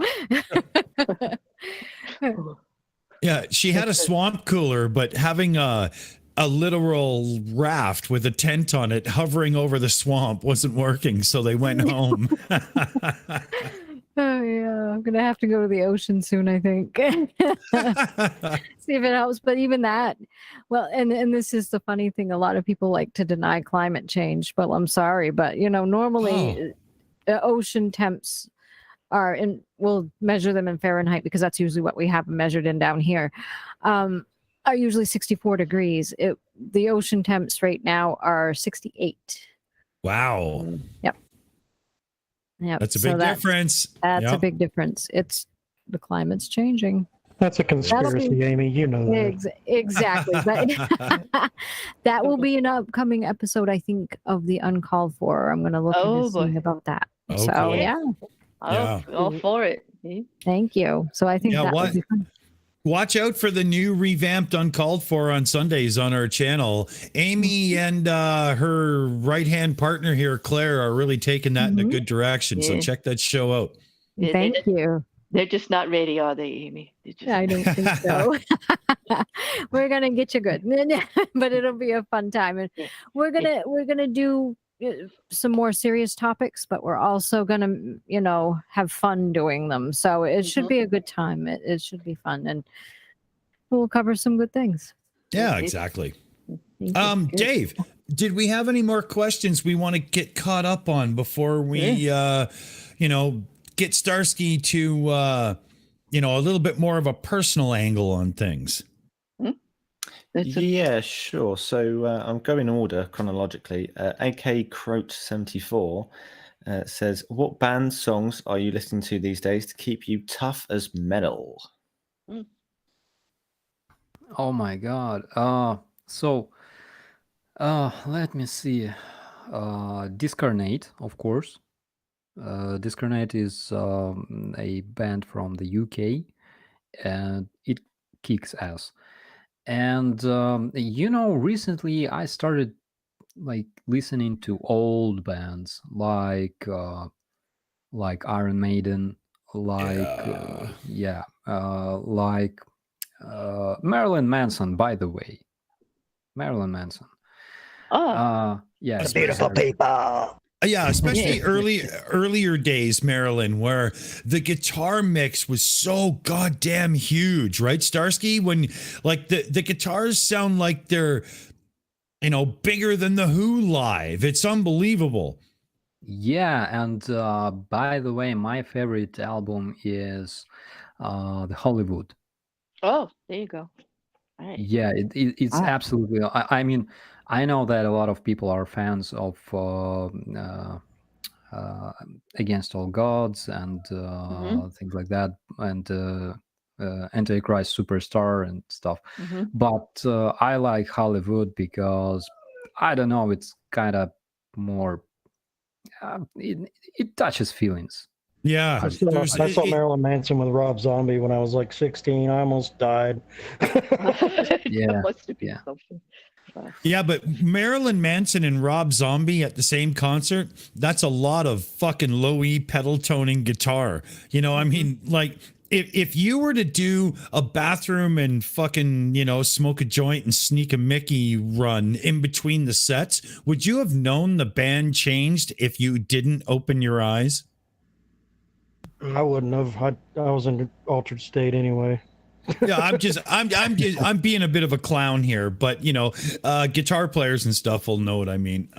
Yeah, she had a swamp cooler, but having a literal raft with a tent on it hovering over the swamp wasn't working, so they went home. Oh yeah, I'm gonna have to go to the ocean soon, I think. See if it helps. But even that, well, and this is the funny thing, a lot of people like to deny climate change, but I'm sorry, but normally ocean temps are in, we'll measure them in Fahrenheit because that's usually what we have measured in down here, are usually 64 degrees. The ocean temps right now are 68. Wow. Yep. That's a big difference. That's a big difference. The climate's changing. That's a conspiracy, Amy. You know that. Exactly. But that will be an upcoming episode, I think, of the Uncalled For. I'm going to look into something about that. Oh, so, cool. yeah. All for it. Thank you. So I think that would be fun. Watch out for the new revamped Uncalled For on Sundays on our channel. Amy and her right-hand partner here, Claire, are really taking that in a good direction. So check that show out. Thank you. They're just not ready, are they, Amy? I don't think so. We're gonna get you good, but it'll be a fun time, and we're gonna do some more serious topics, but we're also gonna have fun doing them. So it should be a good time. It should be fun, and we'll cover some good things. Yeah, exactly. Dave, did we have any more questions we want to get caught up on before we get Starsky to a little bit more of a personal angle on things? Yeah, sure. So I'm going in order chronologically. AK Croat 74 says, "What band songs are you listening to these days to keep you tough as metal?" Oh my God. Let me see. Discarnate, of course. Discarnate is a band from the UK, and it kicks ass. And recently I started listening to old bands like Iron Maiden, Marilyn Manson. By the way, Marilyn Manson. Beautiful people. Yeah, especially earlier days, Marilyn, where the guitar mix was so goddamn huge, right, Starsky? When like the guitars sound like they're, you know, bigger than the Who live. It's unbelievable. Yeah, and by the way, my favorite album is the Hollywood. Oh, there you go. All right. Yeah, it's Ah. absolutely. I mean, I know that a lot of people are fans of Against All Gods and things like that, and Antichrist Superstar and stuff. But I like Hollywood because I don't know, it's kind of more. It touches feelings. Yeah, I saw Marilyn Manson with Rob Zombie when I was like 16. I almost died. Yeah, Must have been yeah. something. yeah, but Marilyn Manson and Rob Zombie at the same concert, that's a lot of fucking low E pedal toning guitar. You know, I mean, like if you were to do a bathroom and fucking, you know, smoke a joint and sneak a Mickey run in between the sets, would you have known the band changed if you didn't open your eyes? I wouldn't have. I was in an altered state anyway. Yeah, I'm being a bit of a clown here, but you know, guitar players and stuff will know what I mean.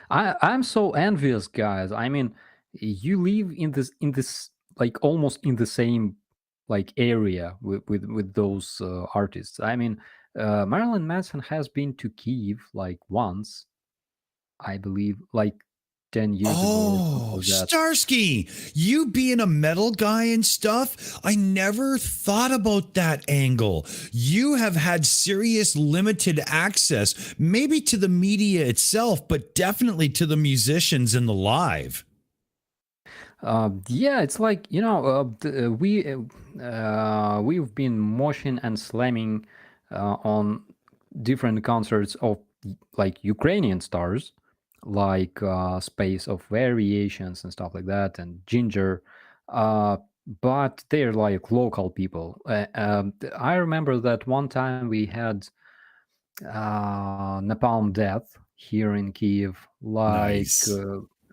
I'm so envious, guys. I mean, you live in this like almost in the same like area with those artists. I mean, Marilyn Manson has been to Kiev like once, I believe, like 10 years ago. Or something like that. Starsky, you being a metal guy and stuff, I never thought about that angle. You have had serious limited access, maybe to the media itself, but definitely to the musicians and the live. Yeah, it's like, you know, we've been moshing and slamming on different concerts of like Ukrainian stars, like Space of Variations and stuff like that, and Ginger, but they're like local people. I remember that one time we had Napalm Death here in Kiev, Nice.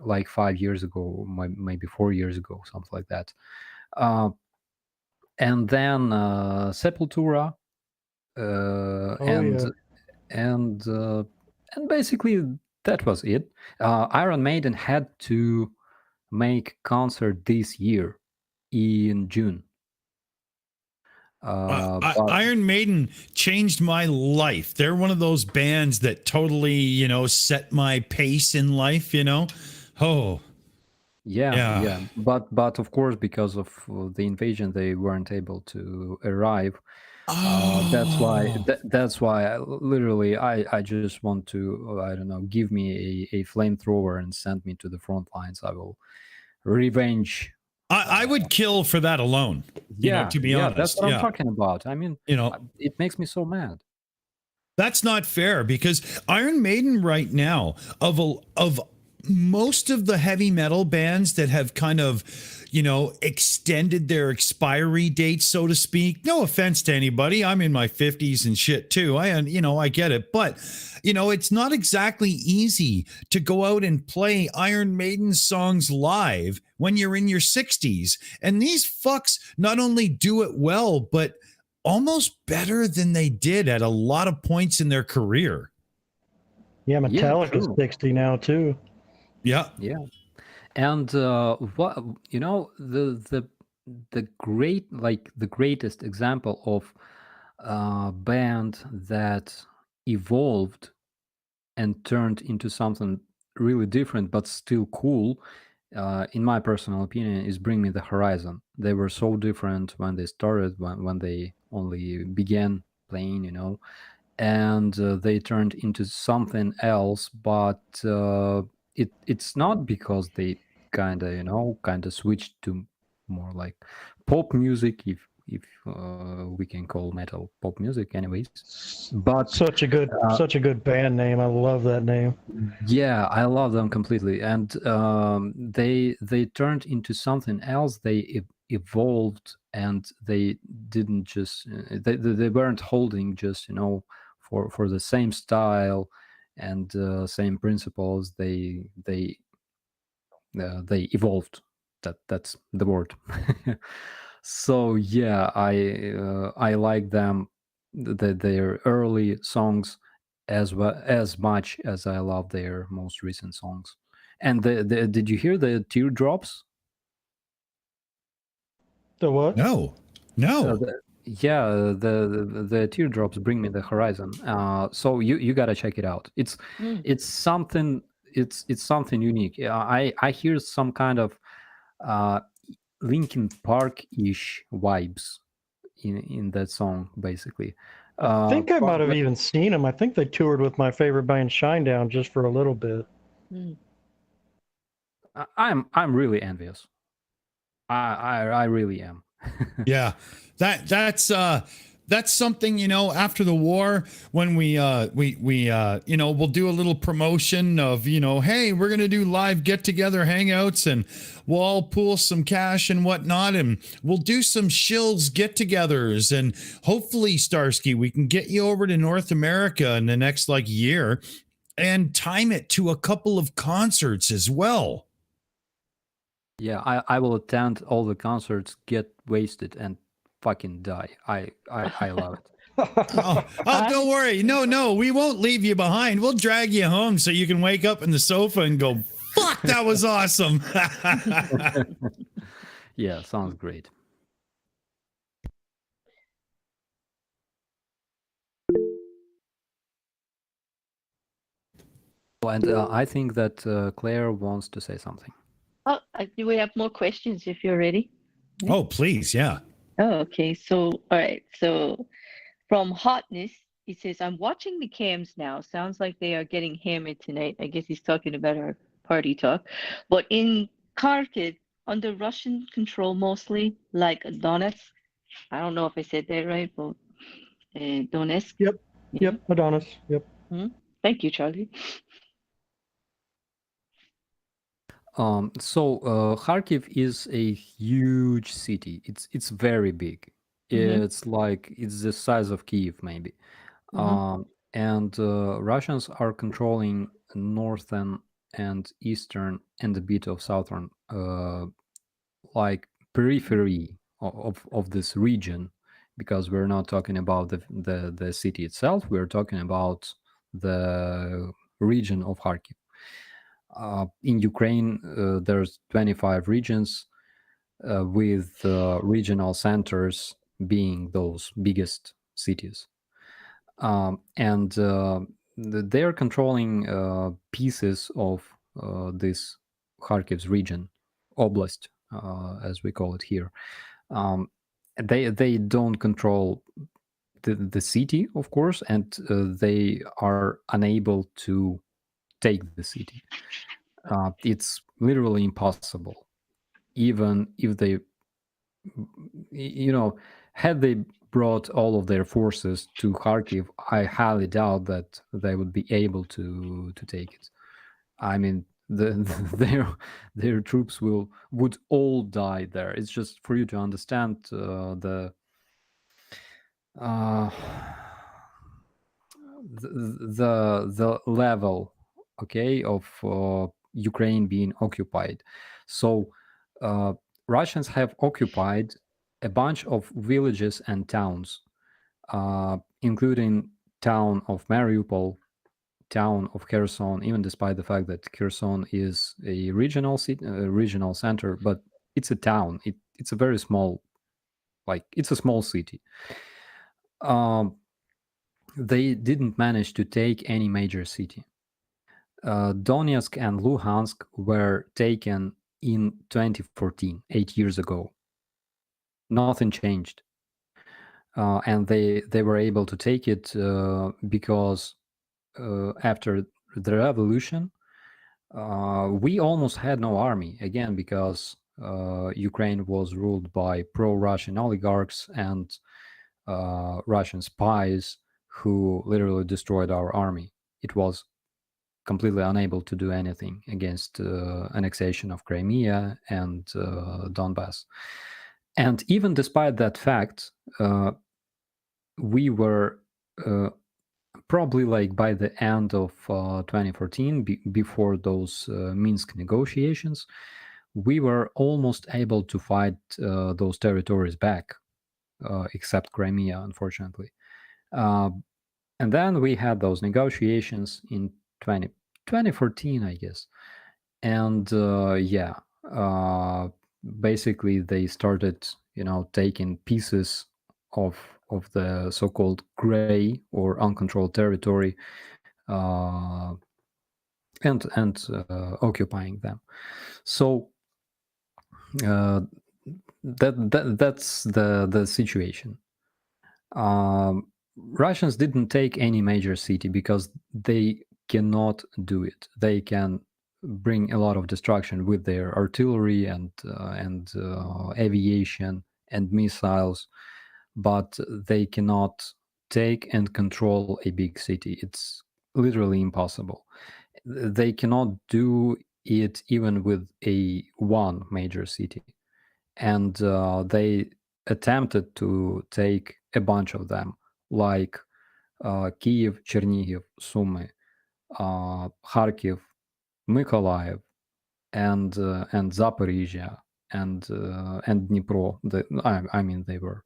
like 5 years ago, maybe 4 years ago, something like that. And then Sepultura, and basically that was it. Iron Maiden had to make concert this year in June. Iron Maiden changed my life. They're one of those bands that totally, you know, set my pace in life, you know. Oh, yeah. But of course, because of the invasion, they weren't able to arrive. That's why I just want to, I don't know, give me a flamethrower and send me to the front lines. I will revenge. I would kill for that alone. You know, to be honest. That's what I'm talking about. I mean, you know, it makes me so mad. That's not fair, because Iron Maiden right now, of most of the heavy metal bands that have kind of, you know, extended their expiry date, so to speak. No offense to anybody. I'm in my 50s and shit too. I get it. But, you know, it's not exactly easy to go out and play Iron Maiden songs live when you're in your 60s. And these fucks not only do it well, but almost better than they did at a lot of points in their career. Yeah, Metallica's 60 now too. Yeah. And what, you know, the greatest example of a band that evolved and turned into something really different but still cool, in my personal opinion, is Bring Me the Horizon. They were so different when they started, when they only began playing, you know, and they turned into something else. But it's not because they kind of switched to more like pop music, if we can call metal pop music, anyways. But such a good band name. I love that name. Yeah, I love them completely. And they turned into something else. They evolved, and they didn't just they weren't holding just, you know, for the same style and same principles. They evolved. That's the word. So yeah, I like them, their early songs as much as I love their most recent songs. And did you hear the Teardrops? The what? No, no. The Teardrops Bring Me the Horizon. So you gotta check it out. It's something unique. I hear some kind of Linkin Park-ish vibes in that song, basically. I think I might have but- even seen them. I think they toured with my favorite band, Shinedown, just for a little bit. I'm really envious. I really am. Yeah, that's something, you know, after the war, when we you know, we'll do a little promotion of, you know, hey, we're gonna do live get together hangouts, and we'll all pool some cash and whatnot, and we'll do some Shills get-togethers, and hopefully, Starsky, we can get you over to North America in the next like year, and time it to a couple of concerts as well. Yeah, I will attend all the concerts, get wasted, and fucking die. I love it. Oh, don't worry. No, we won't leave you behind. We'll drag you home so you can wake up in the sofa and go, fuck, that was awesome. Yeah, sounds great. And I think that Claire wants to say something. Oh, do we have more questions if you're ready? Oh, please. Yeah. Oh, okay. So, all right. So, from Hotness, he says, I'm watching the cams now. Sounds like they are getting hammered tonight. I guess he's talking about our party talk. But in Kharkiv, under Russian control mostly, like Donetsk. I don't know if I said that right, but Donetsk. Yep, Adonis. Yep. Thank you, Charlie. So Kharkiv is a huge city. It's very big. It's like it's the size of Kyiv maybe. And Russians are controlling northern and eastern and a bit of southern, like periphery of this region, because we're not talking about the city itself. We're talking about the region of Kharkiv. In Ukraine, there's 25 regions, with regional centers being those biggest cities. And they're controlling pieces of this Kharkiv's region, oblast, as we call it here. They don't control the city, of course, and they are unable to take the city. It's literally impossible. Even if they, you know, had they brought all of their forces to Kharkiv, I highly doubt that they would be able to take it. I mean, their troops would all die there. It's just for you to understand the level, okay, of Ukraine being occupied. So Russians have occupied a bunch of villages and towns, including town of Mariupol, town of Kherson, even despite the fact that Kherson is a regional center, but it's a town. It's a very small, like it's a small city. They didn't manage to take any major city. Donetsk and Luhansk were taken in 2014, 8 years ago. Nothing changed. And they were able to take it because after the revolution, we almost had no army, again, because Ukraine was ruled by pro-Russian oligarchs and Russian spies who literally destroyed our army. It was completely unable to do anything against annexation of Crimea and Donbass. And even despite that fact, we were probably like by the end of 2014, before those Minsk negotiations, we were almost able to fight those territories back, except Crimea, unfortunately. And then we had those negotiations in 2014, I guess. And basically they started, taking pieces of the so-called gray or uncontrolled territory and occupying them. So that's the situation. Russians didn't take any major city because they cannot do it. They can bring a lot of destruction with their artillery and aviation and missiles, but they cannot take and control a big city. It's literally impossible. They cannot do it even with one major city, and they attempted to take a bunch of them, like Kyiv, Chernihiv, Sumy, Kharkiv, Mykolaiv, and Zaporizhia, and Dnipro. I mean, they were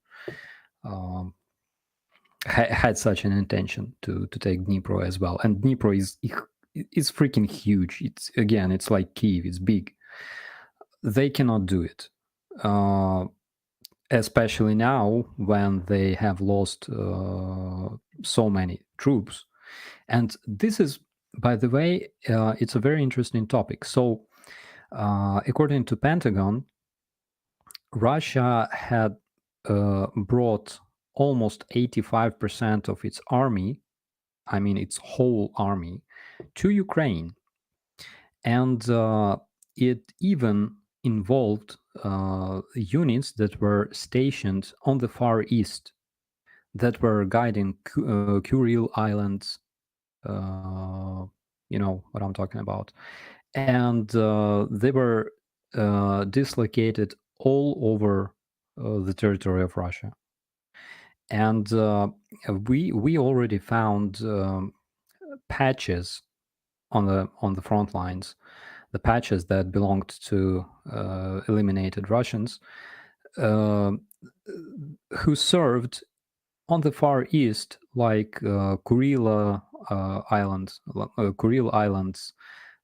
had such an intention to take Dnipro as well. And Dnipro is freaking huge. It's like Kyiv. It's big. They cannot do it. Especially now when they have lost so many troops. And this is, by the way, it's a very interesting topic. So according to Pentagon, Russia had brought almost 85% of its army, I mean its whole army, to Ukraine. And it even involved units that were stationed on the Far East that were guiding Kuril Islands, you know what I'm talking about. And they were dislocated all over the territory of Russia. And we already found patches on the front lines, the patches that belonged to eliminated Russians who served on the Far East, like Kuril Islands,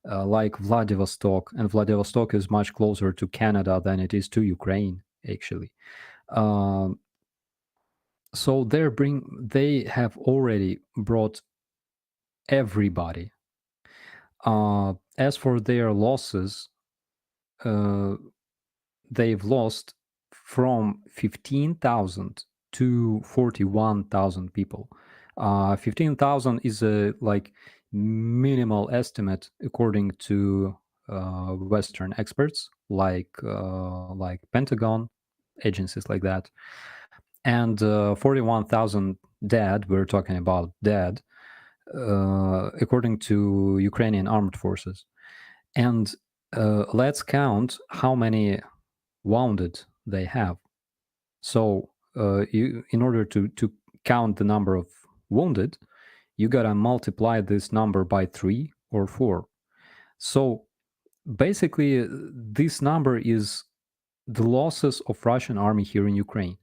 like Vladivostok, and Vladivostok is much closer to Canada than it is to Ukraine, actually. So they have already brought everybody. As for their losses, they've lost from 15,000 to 41,000 people. 15,000 is a like minimal estimate according to Western experts like Pentagon, agencies like that. And 41,000 dead, we're talking about dead, according to Ukrainian armed forces. And let's count how many wounded they have. So in order to count the number of wounded, you gotta multiply this number by 3 or 4. So basically, this number is the losses of Russian army here in Ukraine.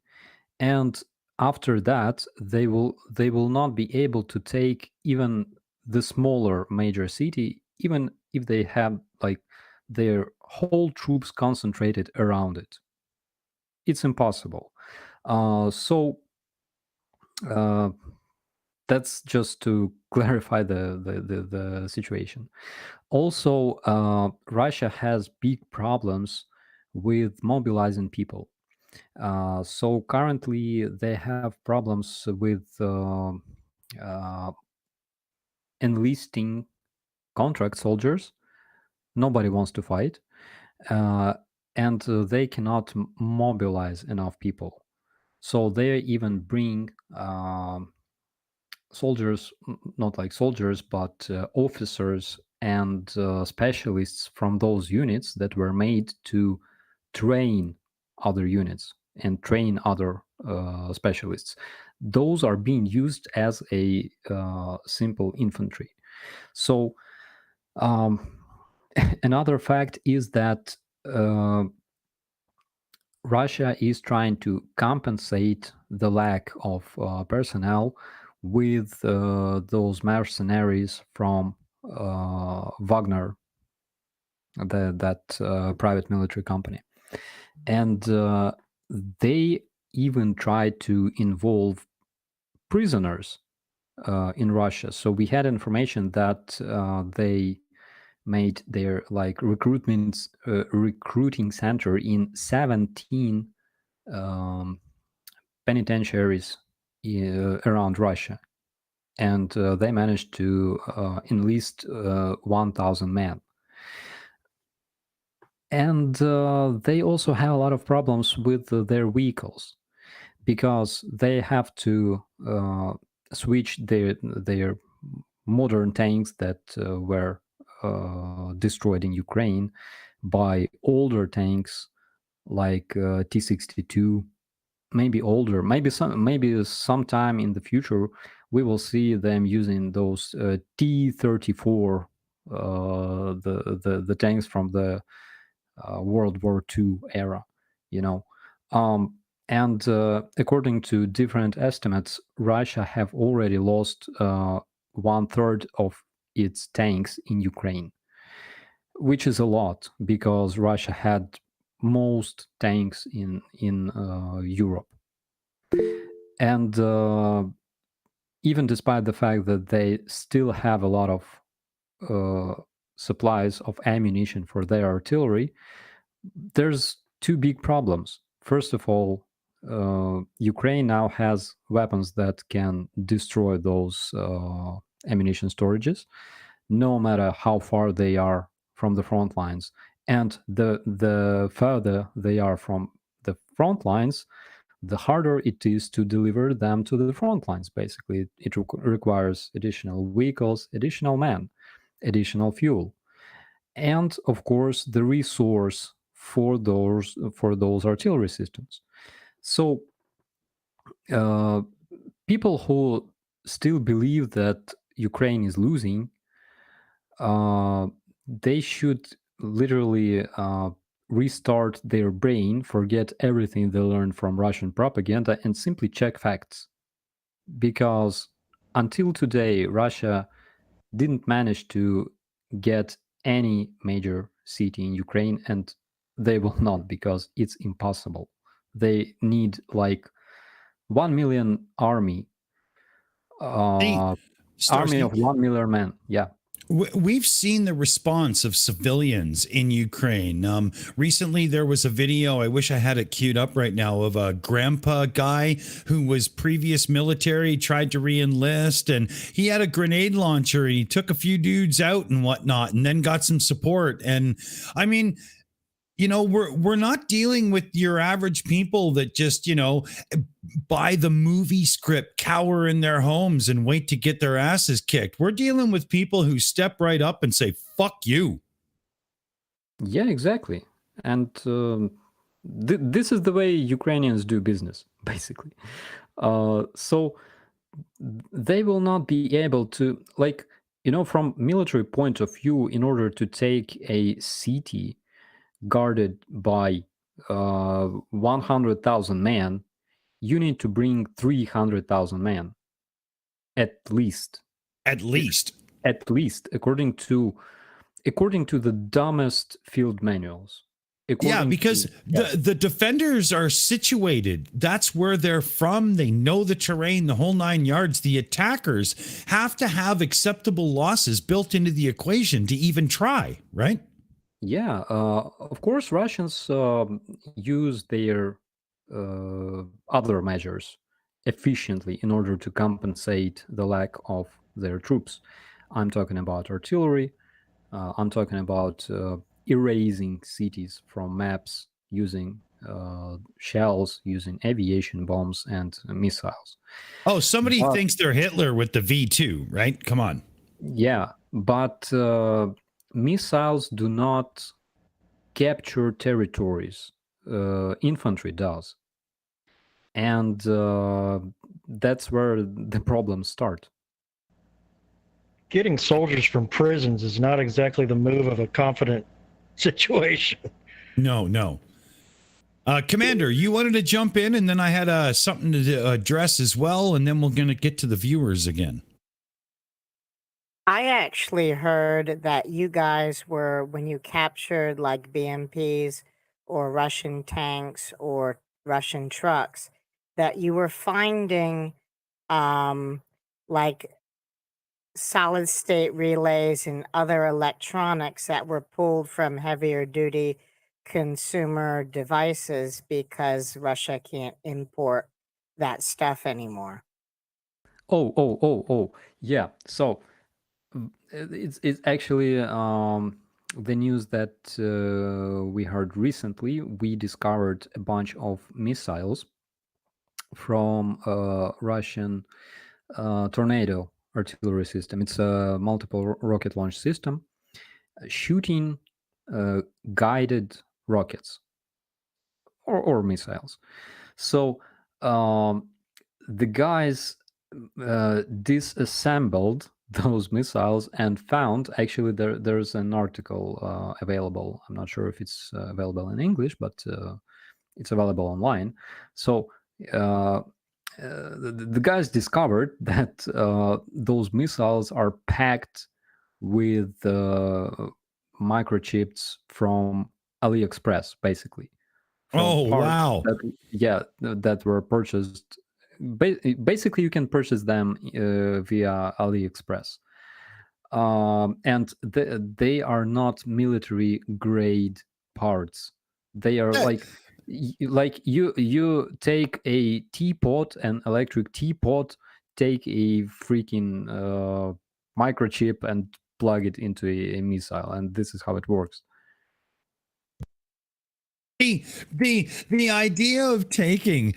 And after that, they will not be able to take even the smaller major city, even if they have like their whole troops concentrated around it. It's impossible. So that's just to clarify the situation. Also, Russia has big problems with mobilizing people. So currently they have problems with enlisting contract soldiers. Nobody wants to fight, and they cannot mobilize enough people. So they even bring soldiers, not like soldiers, but officers and specialists from those units that were made to train other units and train other specialists. those are being used as a simple infantry. So another fact is that Russia is trying to compensate the lack of personnel with those mercenaries from Wagner, that private military company. And they even tried to involve prisoners in Russia. So we had information that they made their like recruiting center in 17 penitentiaries around Russia, and they managed to enlist 1,000 men. And they also have a lot of problems with their vehicles, because they have to switch their modern tanks that were destroyed in Ukraine by older tanks like T-62, maybe older, maybe sometime in the future we will see them using those T-34, the tanks from the World War II era, you know. And according to different estimates, Russia have already lost 1/3 of its tanks in Ukraine, which is a lot, because Russia had most tanks in Europe. And even despite the fact that they still have a lot of supplies of ammunition for their artillery, there's two big problems. First of all, Ukraine now has weapons that can destroy those ammunition storages, no matter how far they are from the front lines. And the further they are from the front lines, the harder it is to deliver them to the front lines. Basically, it requires additional vehicles, additional men, additional fuel, and of course the resource for those artillery systems. So people who still believe that Ukraine is losing, they should literally restart their brain, forget everything they learned from Russian propaganda, and simply check facts. Because until today, Russia didn't manage to get any major city in Ukraine, and they will not, because it's impossible. They need like 1 million army, army of 1 million men. Yeah. We've seen the response of civilians in Ukraine. Recently, there was a video, I wish I had it queued up right now, of a grandpa guy who was previous military, tried to re-enlist, and he had a grenade launcher, and he took a few dudes out and whatnot, and then got some support. And I mean, you know, we're not dealing with your average people that just, you know, buy the movie script, cower in their homes, and wait to get their asses kicked. We're dealing with people who step right up and say, fuck you. Yeah, exactly. And this is the way Ukrainians do business, basically. So they will not be able to, like, you know, from military point of view, in order to take a city guarded by 100,000 men, you need to bring 300,000 men, at least. At least, according to the dumbest field manuals. Yeah, because the defenders are situated. That's where they're from. They know the terrain, the whole 9 yards. The attackers have to have acceptable losses built into the equation to even try, right? Yeah, of course, Russians use their other measures efficiently in order to compensate the lack of their troops. I'm talking about artillery. I'm talking about erasing cities from maps using shells, using aviation bombs and missiles. Oh, somebody thinks they're Hitler with the V2, right? Come on. Yeah, but missiles do not capture territories. Infantry does. And that's where the problems start. Getting soldiers from prisons is not exactly the move of a confident situation. No. Commander, you wanted to jump in, and then I had something to address as well, and then we're going to get to the viewers again. I actually heard that you guys were, when you captured like BMPs or Russian tanks or Russian trucks, that you were finding like solid state relays and other electronics that were pulled from heavier duty consumer devices because Russia can't import that stuff anymore. Oh. Yeah. So it's actually the news that we heard recently. We discovered a bunch of missiles from Russian Tornado artillery system. It's a multiple rocket launch system shooting guided rockets or missiles. So the guys disassembled those missiles and found, actually there's an article available. I'm not sure if it's available in English, but it's available online. So the guys discovered that those missiles are packed with microchips from AliExpress, basically. Oh, wow. That were purchased. Basically, you can purchase them via AliExpress. And they are not military grade parts. They are like you take a teapot, an electric teapot, take a freaking microchip and plug it into a missile, and this is how it works. The idea of taking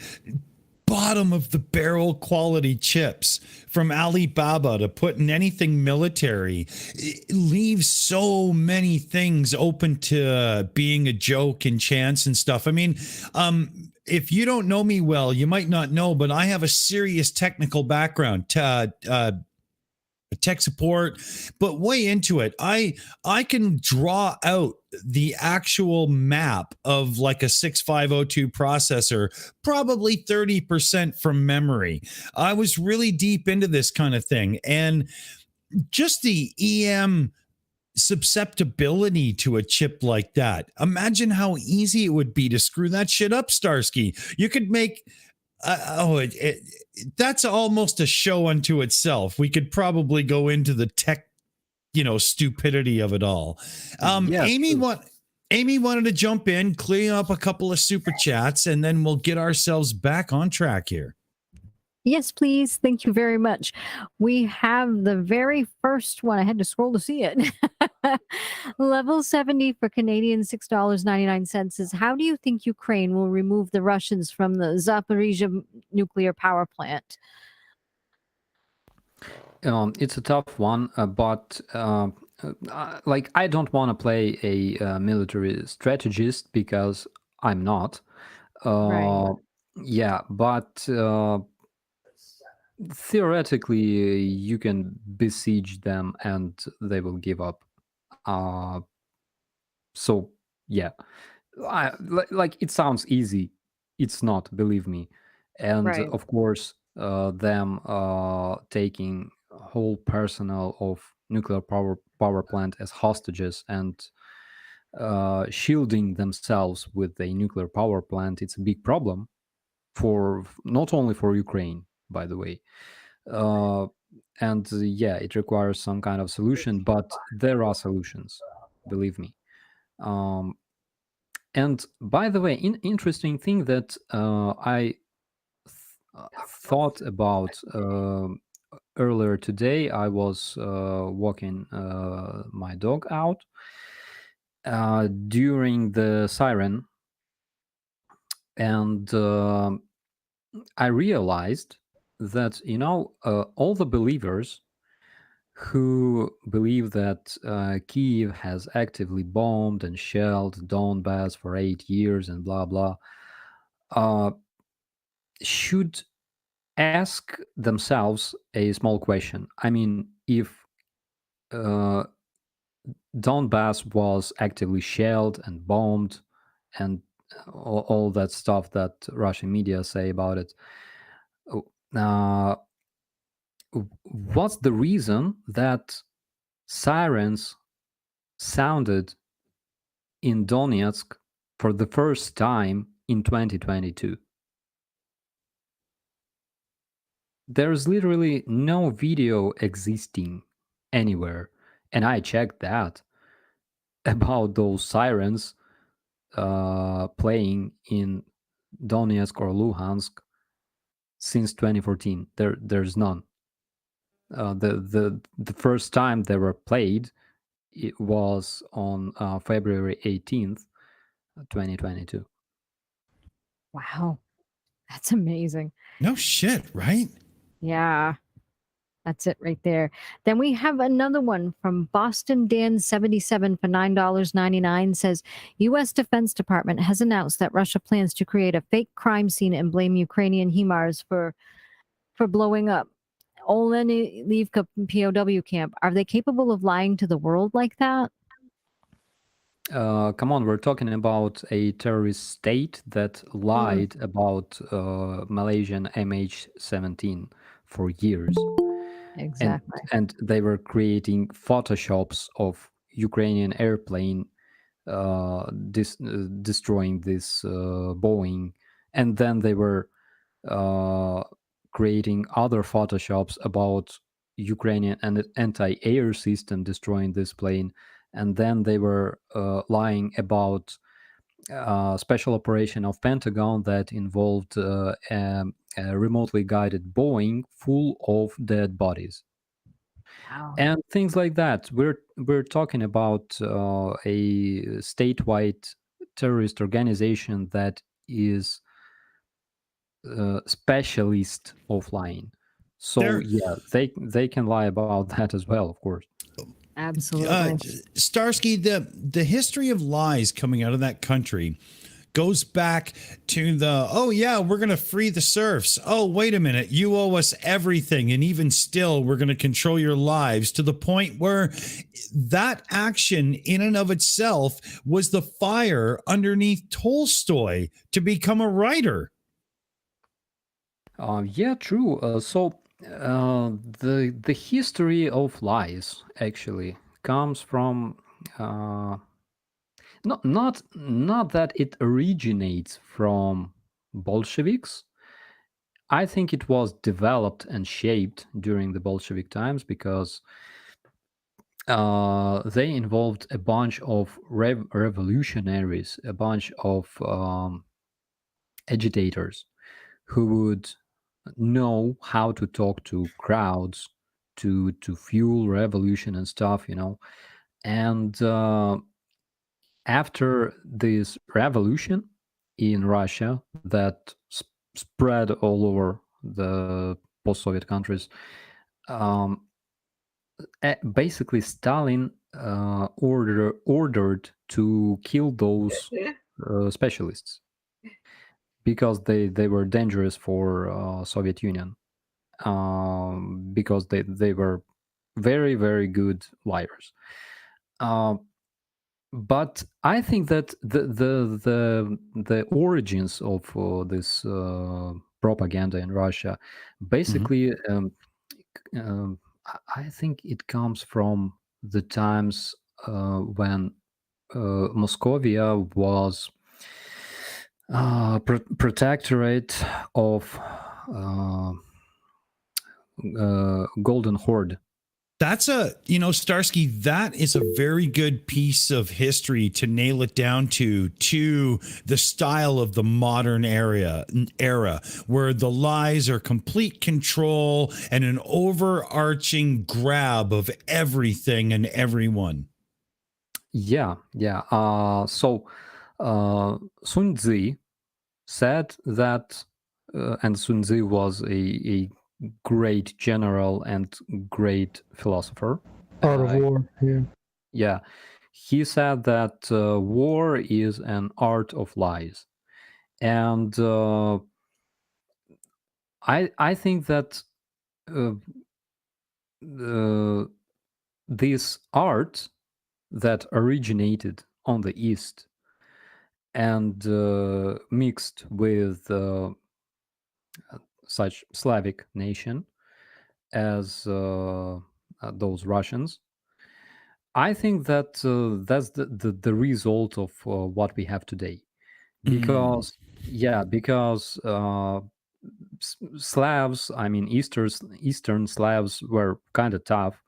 bottom of the barrel quality chips from Alibaba to put in anything military, it leaves so many things open to being a joke and chance and stuff. I mean, if you don't know me well, you might not know, but I have a serious technical background, tech support, but way into it. I can draw out the actual map of like a 6502 processor, probably 30% from memory. I was really deep into this kind of thing, and just the EM susceptibility to a chip like that. Imagine how easy it would be to screw that shit up, Starsky. You could make that's almost a show unto itself. We could probably go into the tech, stupidity of it all. Aimee wanted to jump in, clean up a couple of super chats, and then we'll get ourselves back on track here. Yes, please. Thank you very much. We have the very first one. I had to scroll to see it. Level 70 for Canadian $6.99 says, how do you think Ukraine will remove the Russians from the Zaporizhzhia nuclear power plant? It's a tough one, but I don't want to play a military strategist because I'm not. Right. Yeah, but theoretically, you can besiege them and they will give up. So yeah, it sounds easy. It's not, believe me. And Right. of course, them taking whole personnel of nuclear power plant as hostages and shielding themselves with a nuclear power plant, it's a big problem for not only for Ukraine, by the way. And yeah, it requires some kind of solution, but there are solutions, believe me. And by the way, interesting thing that I thought about earlier today, I was walking my dog out during the siren, and I realized that all the believers who believe that Kyiv has actively bombed and shelled Donbass for 8 years and blah blah should ask themselves a small question. I mean, if Donbass was actively shelled and bombed and all that stuff that Russian media say about it, what's the reason that sirens sounded in Donetsk for the first time in 2022? There's literally no video existing anywhere, and I checked that about those sirens playing in Donetsk or Luhansk since 2014. There's none. The first time they were played, it was on February 18th, 2022. Wow. That's amazing. No shit, right? Yeah. That's it right there. Then we have another one from Boston Dan 77 for $9.99 says U.S. Defense Department has announced that Russia plans to create a fake crime scene and blame Ukrainian HIMARS for blowing up Olenivka POW camp. Are they capable of lying to the world like that? Come on, we're talking about a terrorist state that lied about Malaysian MH17 for years. Exactly. And they were creating photoshops of Ukrainian airplane destroying this Boeing, and then they were creating other photoshops about Ukrainian and anti-air system destroying this plane, and then they were lying about special operation of Pentagon that involved a remotely guided Boeing full of dead bodies. Wow. And things like that. We're talking about a statewide terrorist organization that is specialist of lying. So yeah, they can lie about that as well, of course. Absolutely. Starsky, the history of lies coming out of that country goes back to we're going to free the serfs. Oh, wait a minute. You owe us everything. And even still, we're going to control your lives, to the point where that action in and of itself was the fire underneath Tolstoy to become a writer. Yeah, true. The history of lies actually comes from not that it originates from Bolsheviks. I think it was developed and shaped during the Bolshevik times because they involved a bunch of revolutionaries, a bunch of agitators who would know how to talk to crowds to fuel revolution and stuff, and after this revolution in Russia that spread all over the post-Soviet countries, basically Stalin ordered to kill those specialists because they were dangerous for Soviet Union, because they were very, very good liars. But I think that the origins of this propaganda in Russia basically, I think it comes from the times when Moscovia was protectorate of Golden Horde. That's Starsky, that is a very good piece of history to nail it down to the style of the modern era where the lies are complete control and an overarching grab of everything and everyone. Yeah. So Sun Tzu said that, and Sun Tzu was a great general and great philosopher. Art of War, yeah. Yeah, he said that war is an art of lies, and I think that this art that originated on the East and mixed with such Slavic nation as those Russians, I think that that's the result of what we have today. Because because Slavs, I mean Eastern Slavs were kind of tough.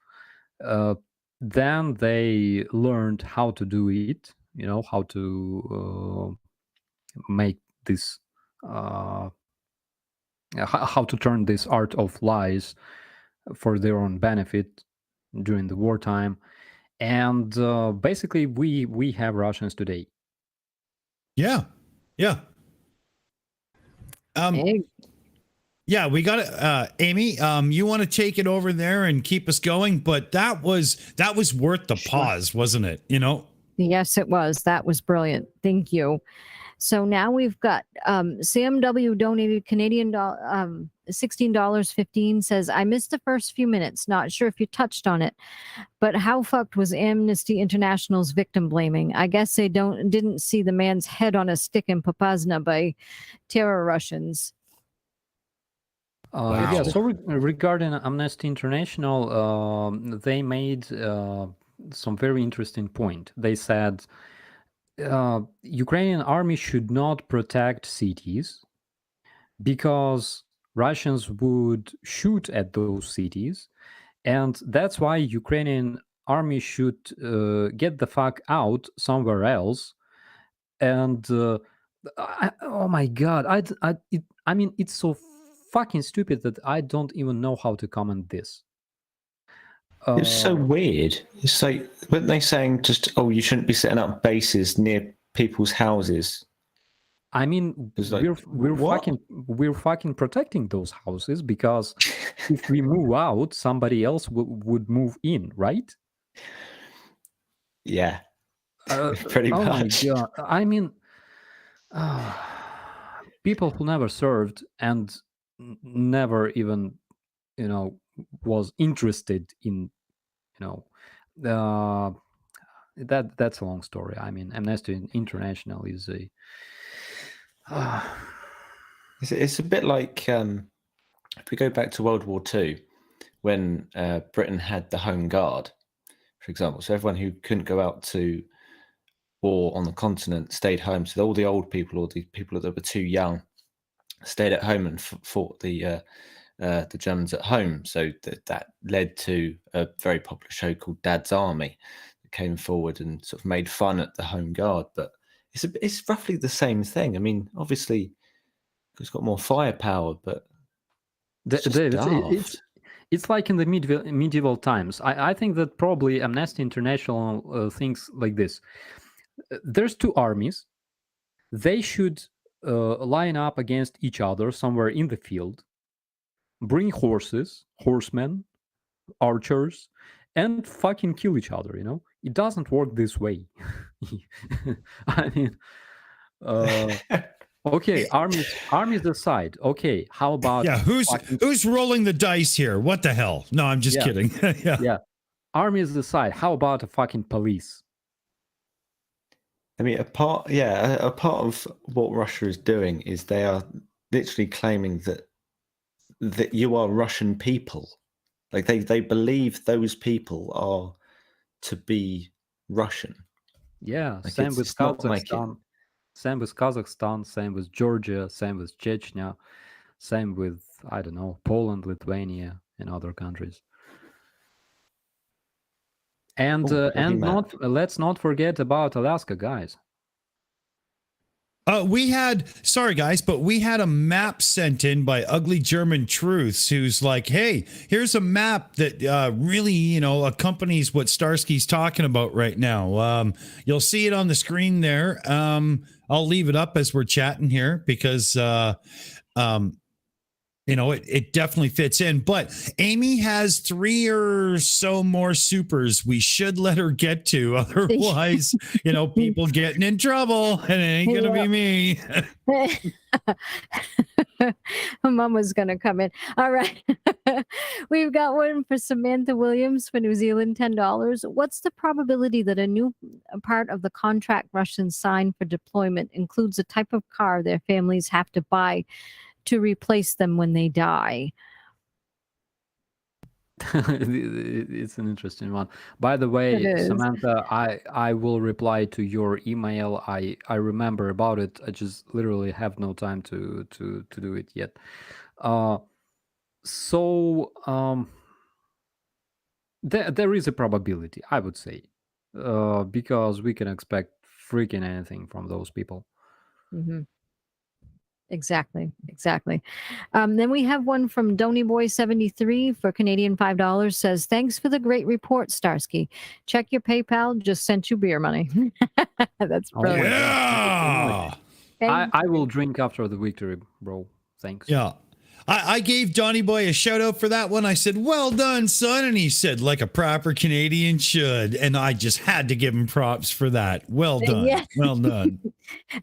Then they learned how to do it, how to make this, how to turn this art of lies for their own benefit during the wartime. And basically, we have Russians today. Yeah. Yeah, we got it. Aimee, you want to take it over there and keep us going? But that was worth the pause, wasn't it? Yes, it was. That was brilliant. Thank you. So now we've got Sam W donated Canadian $16.15, says, I missed the first few minutes. Not sure if you touched on it, but how fucked was Amnesty International's victim blaming? I guess they didn't see the man's head on a stick in Popasna by terror Russians. Wow. Yeah, so regarding Amnesty International, they made some very interesting point. They said Ukrainian army should not protect cities because Russians would shoot at those cities, and that's why Ukrainian army should get the fuck out somewhere else. And oh my god, I mean, it's so fucking stupid that I don't even know how to comment this. It's so weird. It's like, weren't they saying just, you shouldn't be setting up bases near people's houses? I mean, like, we're fucking protecting those houses because if we move out, somebody else would move in, right? Yeah, pretty much. Oh my god! I mean, people who never served and never even, was interested in, that's a long story. I mean, Amnesty International is a. It's a bit like if we go back to World War II, when Britain had the Home Guard, for example. So everyone who couldn't go out to war on the continent stayed home. So all the old people or the people that were too young stayed at home and fought the Germans at home. So that led to a very popular show called Dad's Army that came forward and sort of made fun at the Home Guard. But it's roughly the same thing. I mean, obviously, it's got more firepower, but it's like in the medieval times. I think that probably Amnesty International thinks like this. There's two armies. They should line up against each other somewhere in the field, bring horsemen, archers, and fucking kill each other, It doesn't work this way. I mean, okay, armies aside. Okay, how about who's rolling the dice here? What the hell? No, I'm just kidding. Yeah, armies aside. How about a fucking police? I mean, a part of what Russia is doing is they are literally claiming that you are Russian people. Like they believe those people are to be Russian. Yeah, like same with Kazakhstan. Same with Kazakhstan, same with Georgia, same with Chechnya, same with, I don't know, Poland, Lithuania, and other countries. And let's not forget about Alaska, guys. We had a map sent in by Ugly German Truths, who's like, hey, here's a map that really, accompanies what Starsky's talking about right now. You'll see it on the screen there. I'll leave it up as we're chatting here because You know, it definitely fits in. But Aimee has 3 or so more supers we should let her get to. Otherwise, you know, people getting in trouble, and it ain't going to be me. Mama's going to come in. All right. We've got one for Samantha Williams for New Zealand, $10. What's the probability that a new part of the contract Russians sign for deployment includes a type of car their families have to buy to replace them when they die? It's an interesting one. By the way, Samantha, I will reply to your email. I remember about it. I just literally have no time to do it yet. There is a probability, I would say, because we can expect freaking anything from those people. Mm-hmm. Exactly. Then we have one from Donnyboy73 for Canadian $5. Says, thanks for the great report, Starsky. Check your PayPal. Just sent you beer money. That's brilliant. Yeah. I will drink after the victory, bro. Thanks. Yeah. I gave Donny Boy a shout out for that one. I said, well done, son. And he said, like a proper Canadian should. And I just had to give him props for that. Well done. Yeah. Well done.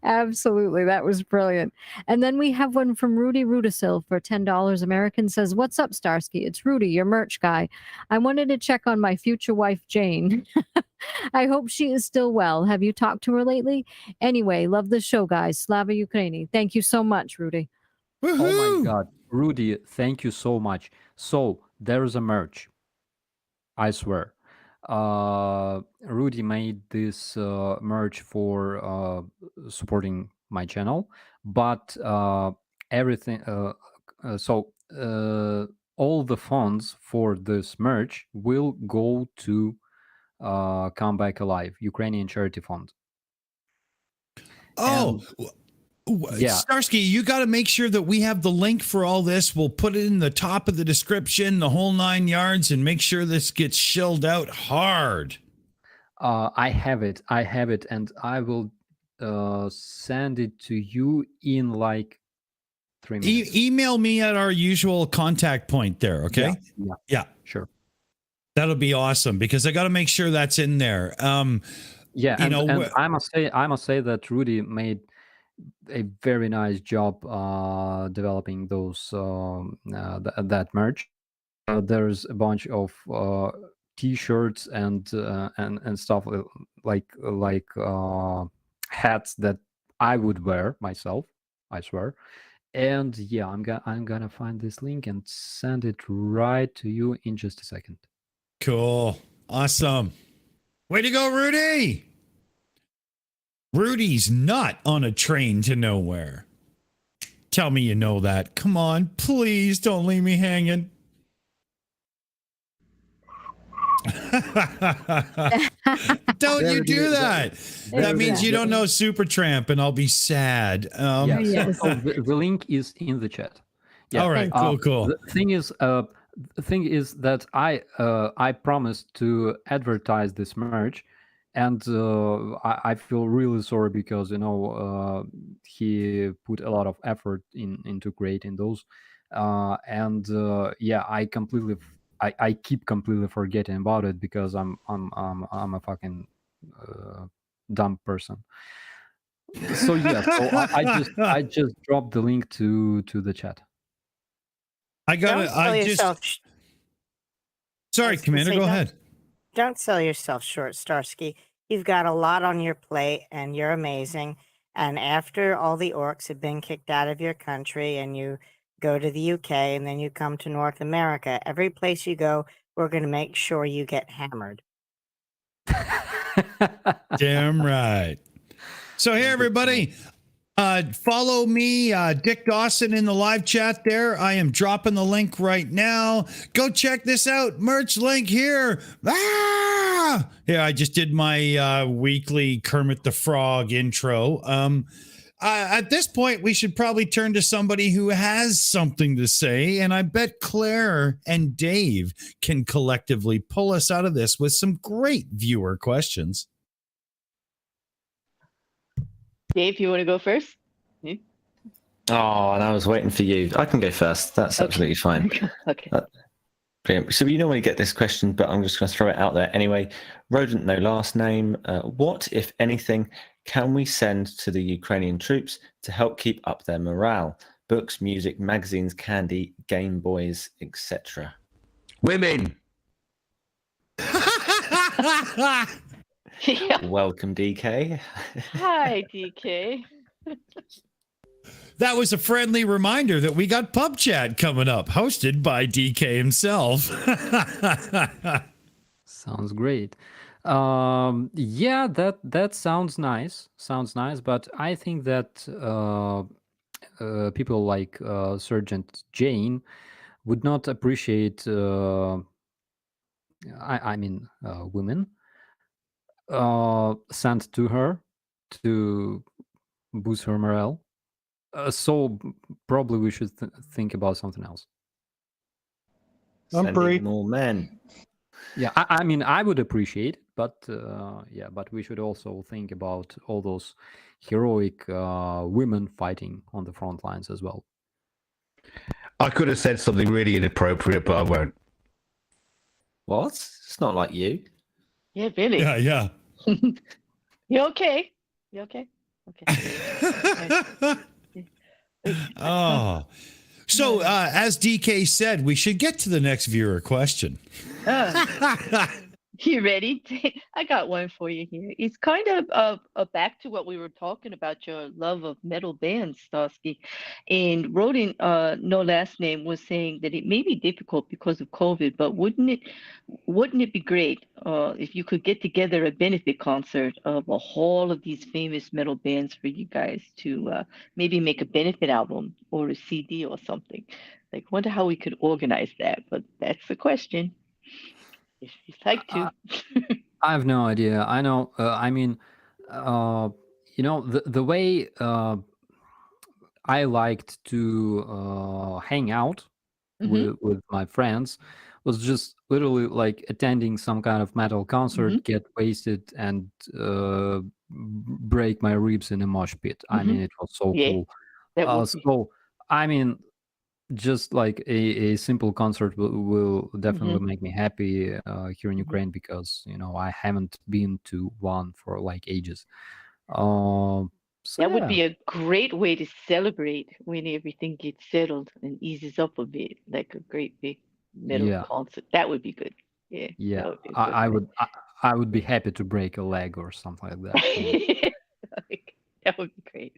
Absolutely. That was brilliant. And then we have one from Rudy Rudisil for $10 American. Says, what's up, Starsky? It's Rudy, your merch guy. I wanted to check on my future wife, Jane. I hope she is still well. Have you talked to her lately? Anyway, love the show, guys. Slava Ukraini. Thank you so much, Rudy. Woo-hoo! Oh my God. Rudy, thank you so much. So there's a merch. I swear. Rudy made this merch for supporting my channel, but everything. All the funds for this merch will go to Come Back Alive, Ukrainian charity fund. Oh. Yeah. Starsky, you got to make sure that we have the link for all this. We'll put it in the top of the description, the whole 9 yards, and make sure this gets shelled out hard. I have it, and I will send it to you in like 3 minutes. Email me at our usual contact point there, okay? Yeah, sure. That'll be awesome, because I got to make sure that's in there. And I must say that Rudy made a very nice job developing those that merch. There's a bunch of t-shirts and stuff like hats that I would wear myself, I swear. And yeah, I'm gonna find this link and send it right to you in just a second. Cool. Awesome. Way to go, Rudy. Rudy's not on a train to nowhere. Tell me you know that. Come on, please don't leave me hanging. Don't you do that. That means you don't know Supertramp, and I'll be sad. Yes. So the link is in the chat. Yeah. All right, cool. The thing is that I promised to advertise this merch. And I feel really sorry because, he put a lot of effort into creating those. I keep completely forgetting about it because I'm a fucking dumb person. So yeah, I just dropped the link to the chat. Sorry, Commander, go ahead. Don't sell yourself short, Starsky. You've got a lot on your plate, and you're amazing. And after all the orcs have been kicked out of your country, and you go to the UK, and then you come to North America, every place you go, we're going to make sure you get hammered. Damn right. So hey, everybody. Follow me, Dick Dawson, in the live chat there. I am dropping the link right now. Go check this out. Merch link here. Yeah, I just did my weekly Kermit the Frog intro. At this point, we should probably turn to somebody who has something to say. And I bet Claire and Dave can collectively pull us out of this with some great viewer questions. Dave, you want to go first? Oh, and I was waiting for you. I can go first. That's absolutely fine. Okay. Brilliant. So you normally get this question, but I'm just going to throw it out there anyway. Rodent, no last name. What, if anything, can we send to the Ukrainian troops to help keep up their morale? Books, music, magazines, candy, Game Boys, etc. Women. Yeah. Welcome, DK. Hi, DK. That was a friendly reminder that we got Pub Chat coming up, hosted by DK himself. Sounds great. Yeah, that sounds nice. Sounds nice, but I think that people like Sergeant Jane would not appreciate. I mean, women sent to her to boost her morale. So probably we should think about something else. I'm free. Sending more men. Yeah, I mean, I would appreciate it, but yeah, but we should also think about all those heroic women fighting on the front lines as well. I could have said something really inappropriate, but I won't. What? It's not like you. Yeah, really. yeah. You okay? You okay? Okay. Oh. So, as DK said, we should get to the next viewer question. You ready? I got one for you here. It's kind of back to what we were talking about, your love of metal bands, Starsky. And Rodin, no last name, was saying that it may be difficult because of COVID, but wouldn't it be great if you could get together a benefit concert of all of these famous metal bands for you guys to maybe make a benefit album or a CD or something? Like, wonder how we could organize that, but that's the question. If you'd like to. I have no idea. I know. I mean, you know, the way I liked to hang out with my friends was just literally like attending some kind of metal concert, get wasted, and break my ribs in a mosh pit. I mean, it was so cool. That would be. So, I mean, just like a simple concert will definitely make me happy here in Ukraine, because you know I haven't been to one for like ages. So that would be a great way to celebrate when everything gets settled and eases up a bit, like a great big metal concert. That would be good. Yeah. Yeah, That would be I would be happy to break a leg or something like that. That would be great.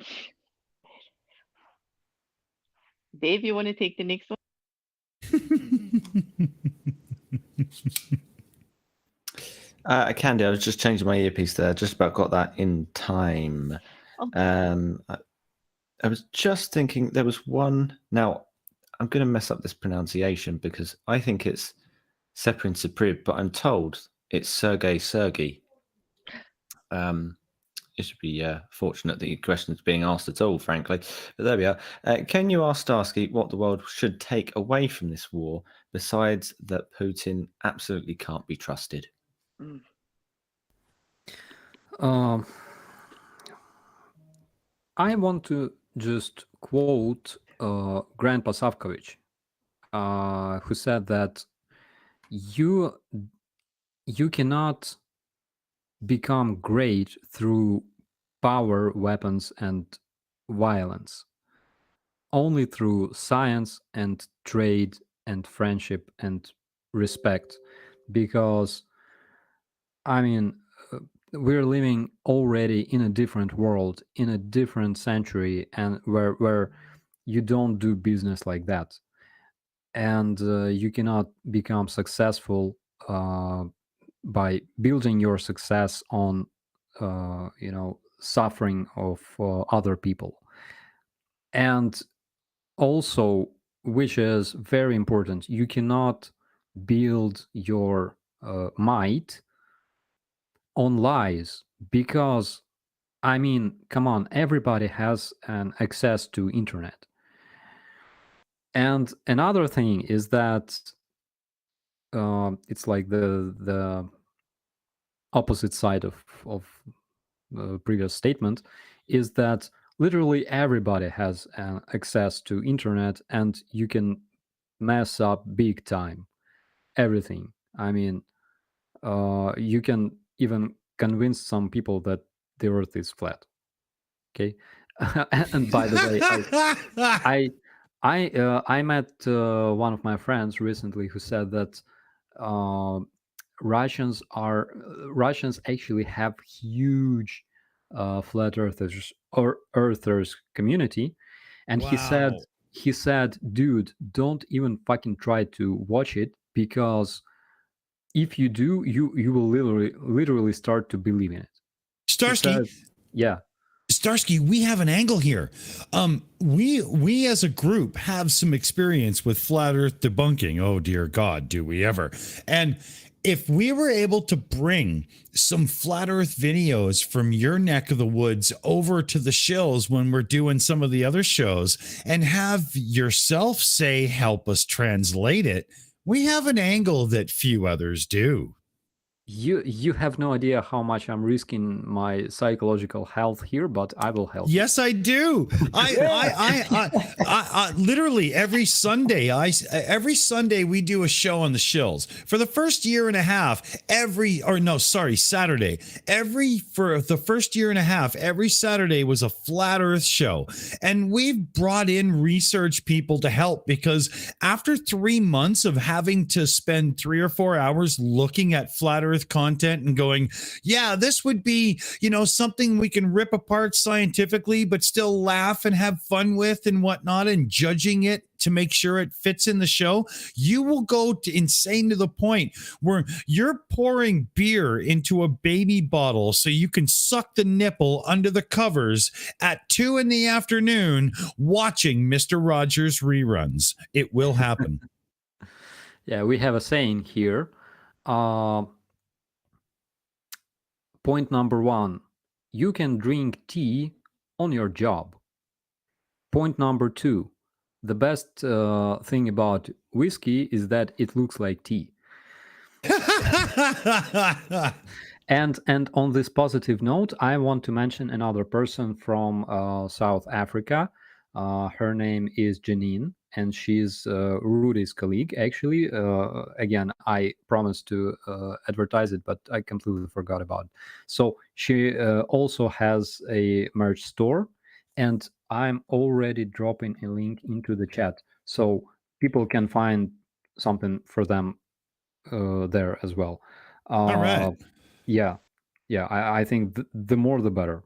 Dave, you want to take the next one? Candy, I was just changing my earpiece there. Just about got that in time. I was just thinking there was one. Now, I'm going to mess up this pronunciation because I think it's Seperin Siprib, but I'm told it's Sergei. It should be fortunate that your question is being asked at all, frankly. But there we are. Can you ask Starsky what the world should take away from this war, besides that Putin absolutely can't be trusted? I want to just quote Grandpa Savkovich, who said that you cannot become great through power, weapons, and violence. Only through science and trade and friendship and respect. Because, I mean, we're living already in a different world, in a different century, and where you don't do business like that. And you cannot become successful by building your success on you know, suffering of other people. And also, which is very important, you cannot build your might on lies, because I mean, come on, everybody has an access to internet. And another thing is that it's like the opposite side of the previous statement, is that literally everybody has access to internet, and you can mess up big time everything. I mean, you can even convince some people that the Earth is flat. Okay, and by the way, I met one of my friends recently who said that Russians actually have huge flat earthers community, and Wow. he said, dude, don't even fucking try to watch it, because if you do, you will literally start to believe in it. He Starsky, said, yeah. Starsky, we have an angle here. We as a group have some experience with flat Earth debunking. Oh dear God, do we ever? And if we were able to bring some flat Earth videos from your neck of the woods over to the Shills when we're doing some of the other shows, and have yourself say, help us translate it, we have an angle that few others do. You have no idea how much I'm risking my psychological health here, but I will help. Yes, I do. I literally every Sunday we do a show on the Shills. For the first year and a half, Saturday. For the first year and a half, every Saturday was a flat Earth show. And we've brought in research people to help, because after 3 months of having to spend 3 or 4 hours looking at flat Earth content and going, yeah, this would be, something we can rip apart scientifically, but still laugh and have fun with and whatnot, and judging it to make sure it fits in the show, you will go insane to the point where you're pouring beer into a baby bottle so you can suck the nipple under the covers at 2 p.m. watching Mr. Rogers reruns. It will happen. Yeah, we have a saying here. Point number 1, you can drink tea on your job. Point number 2, the best thing about whiskey is that it looks like tea. And on this positive note, I want to mention another person from South Africa. Her name is Janine, and she's Rudy's colleague. Actually, again, I promised to advertise it, but I completely forgot about it. So she also has a merch store, and I'm already dropping a link into the chat, so people can find something for them there as well. All right. Yeah. I think the more the better.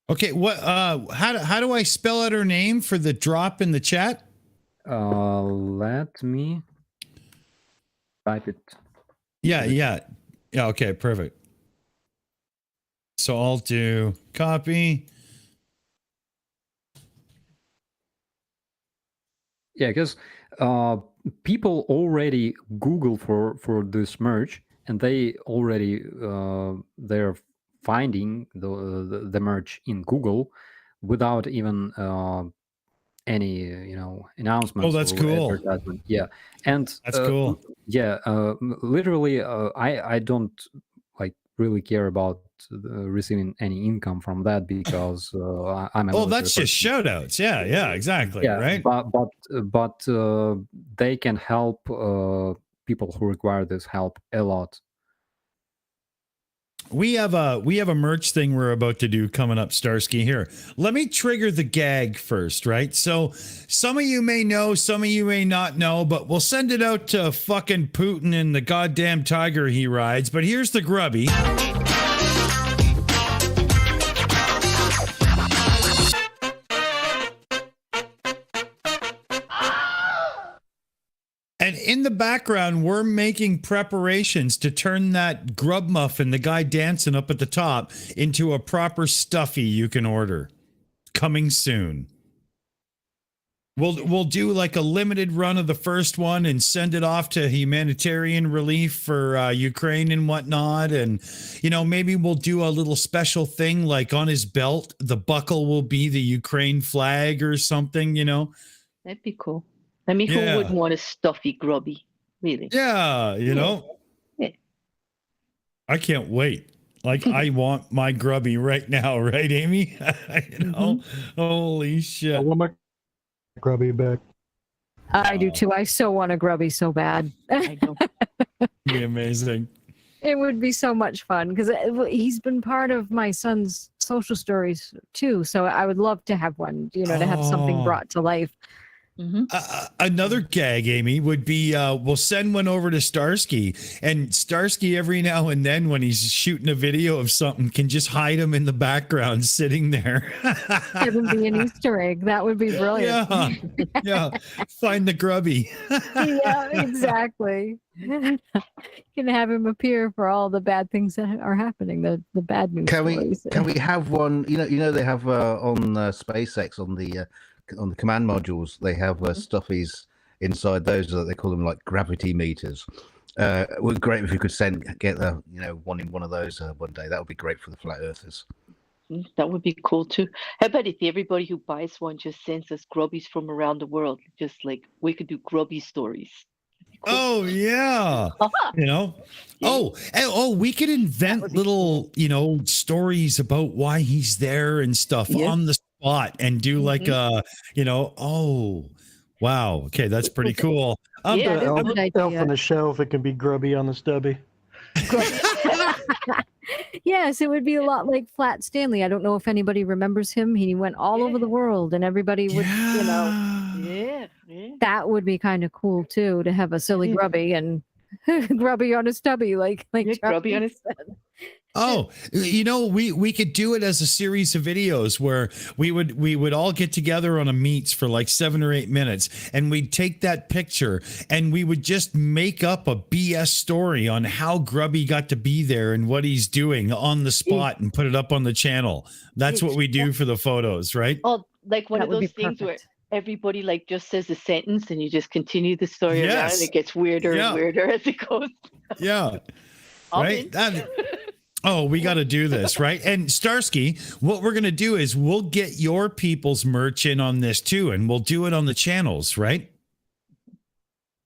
Okay, what? How do I spell out her name for the drop in the chat? Let me type it. Yeah. Okay, perfect. So I'll do copy. Yeah, because people already Google for this merch, and they already they're finding the merch in Google without even any announcements. Oh, that's or cool. advertisement. Yeah, and That's cool. Yeah, literally, I don't really care about receiving any income from that, because I'm a Oh, military that's just person. shout outs. Yeah, exactly. Yeah, Right. but they can help people who require this help a lot. We have a merch thing we're about to do coming up, Starsky. Here, let me trigger the gag first, right? So some of you may know, some of you may not know, but we'll send it out to fucking Putin and the goddamn tiger he rides. But here's the grubby. And in the background, we're making preparations to turn that grub muffin, the guy dancing up at the top, into a proper stuffy you can order. Coming soon. We'll do like a limited run of the first one and send it off to humanitarian relief for Ukraine and whatnot. And, maybe we'll do a little special thing, like on his belt, the buckle will be the Ukraine flag or something, That'd be cool. I mean, who wouldn't want a stuffy grubby, really? Yeah, Yeah. I can't wait. Like, I want my grubby right now, right, Amy? You know, holy I shit. want my grubby back. I do too. I so want a grubby so bad. I know. Be amazing. It would be so much fun because he's been part of my son's social stories too. So I would love to have one, you know, to have something Oh. brought to life. Another gag, Amy, would be we'll send one over to Starsky, and Starsky every now and then when he's shooting a video of something can just hide him in the background sitting there. It would be an Easter egg. That would be brilliant. Yeah, yeah. Find the grubby. Yeah, exactly. You can have him appear for all the bad things that are happening, the bad news stories. Can we have one? You know they have on SpaceX on the command modules, they have stuffies inside those that they call them like gravity meters. It would be great if you could get one in one of those one day. That would be great for the flat earthers. That would be cool too. How about if everybody who buys one just sends us grubbies from around the world? Just like we could do grubby stories. Cool. Oh yeah. You know. Oh, we could invent little, you know, stories about why he's there and stuff on the spot and do like you know, oh wow. Okay, that's pretty cool. Yeah, that's a elf, good elf idea. on the shelf. It can be grubby on the stubby. Yes, it would be a lot like Flat Stanley. I don't know if anybody remembers him. He went all over the world and everybody would, you know, yeah. that would be kind of cool too, to have a silly grubby and grubby on a stubby, like Grubby on a said. Oh, you know, we could do it as a series of videos where we would all get together on a meets for like 7 or 8 minutes, and we'd take that picture and we would just make up a BS story on how Grubby got to be there and what he's doing on the spot and put it up on the channel. That's what we do for the photos, right? Oh, like one That of would be those things where perfect. everybody like just says a sentence and you just continue the story around Yes. and it gets weirder and weirder as it goes. Yeah. I'm Right? in. That, oh, we got to do this, right? And Starsky, what we're going to do is we'll get your people's merch in on this too, and we'll do it on the channels, right?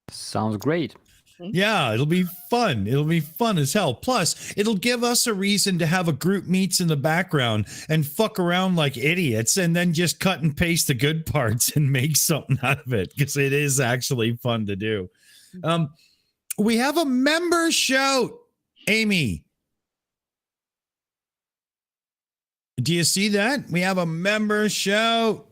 Sounds great. Yeah, it'll be fun. It'll be fun as hell. Plus, it'll give us a reason to have a group meets in the background and fuck around like idiots and then just cut and paste the good parts and make something out of it, because it is actually fun to do. We have a member shout, Amy. Do you see that? We have a member shout.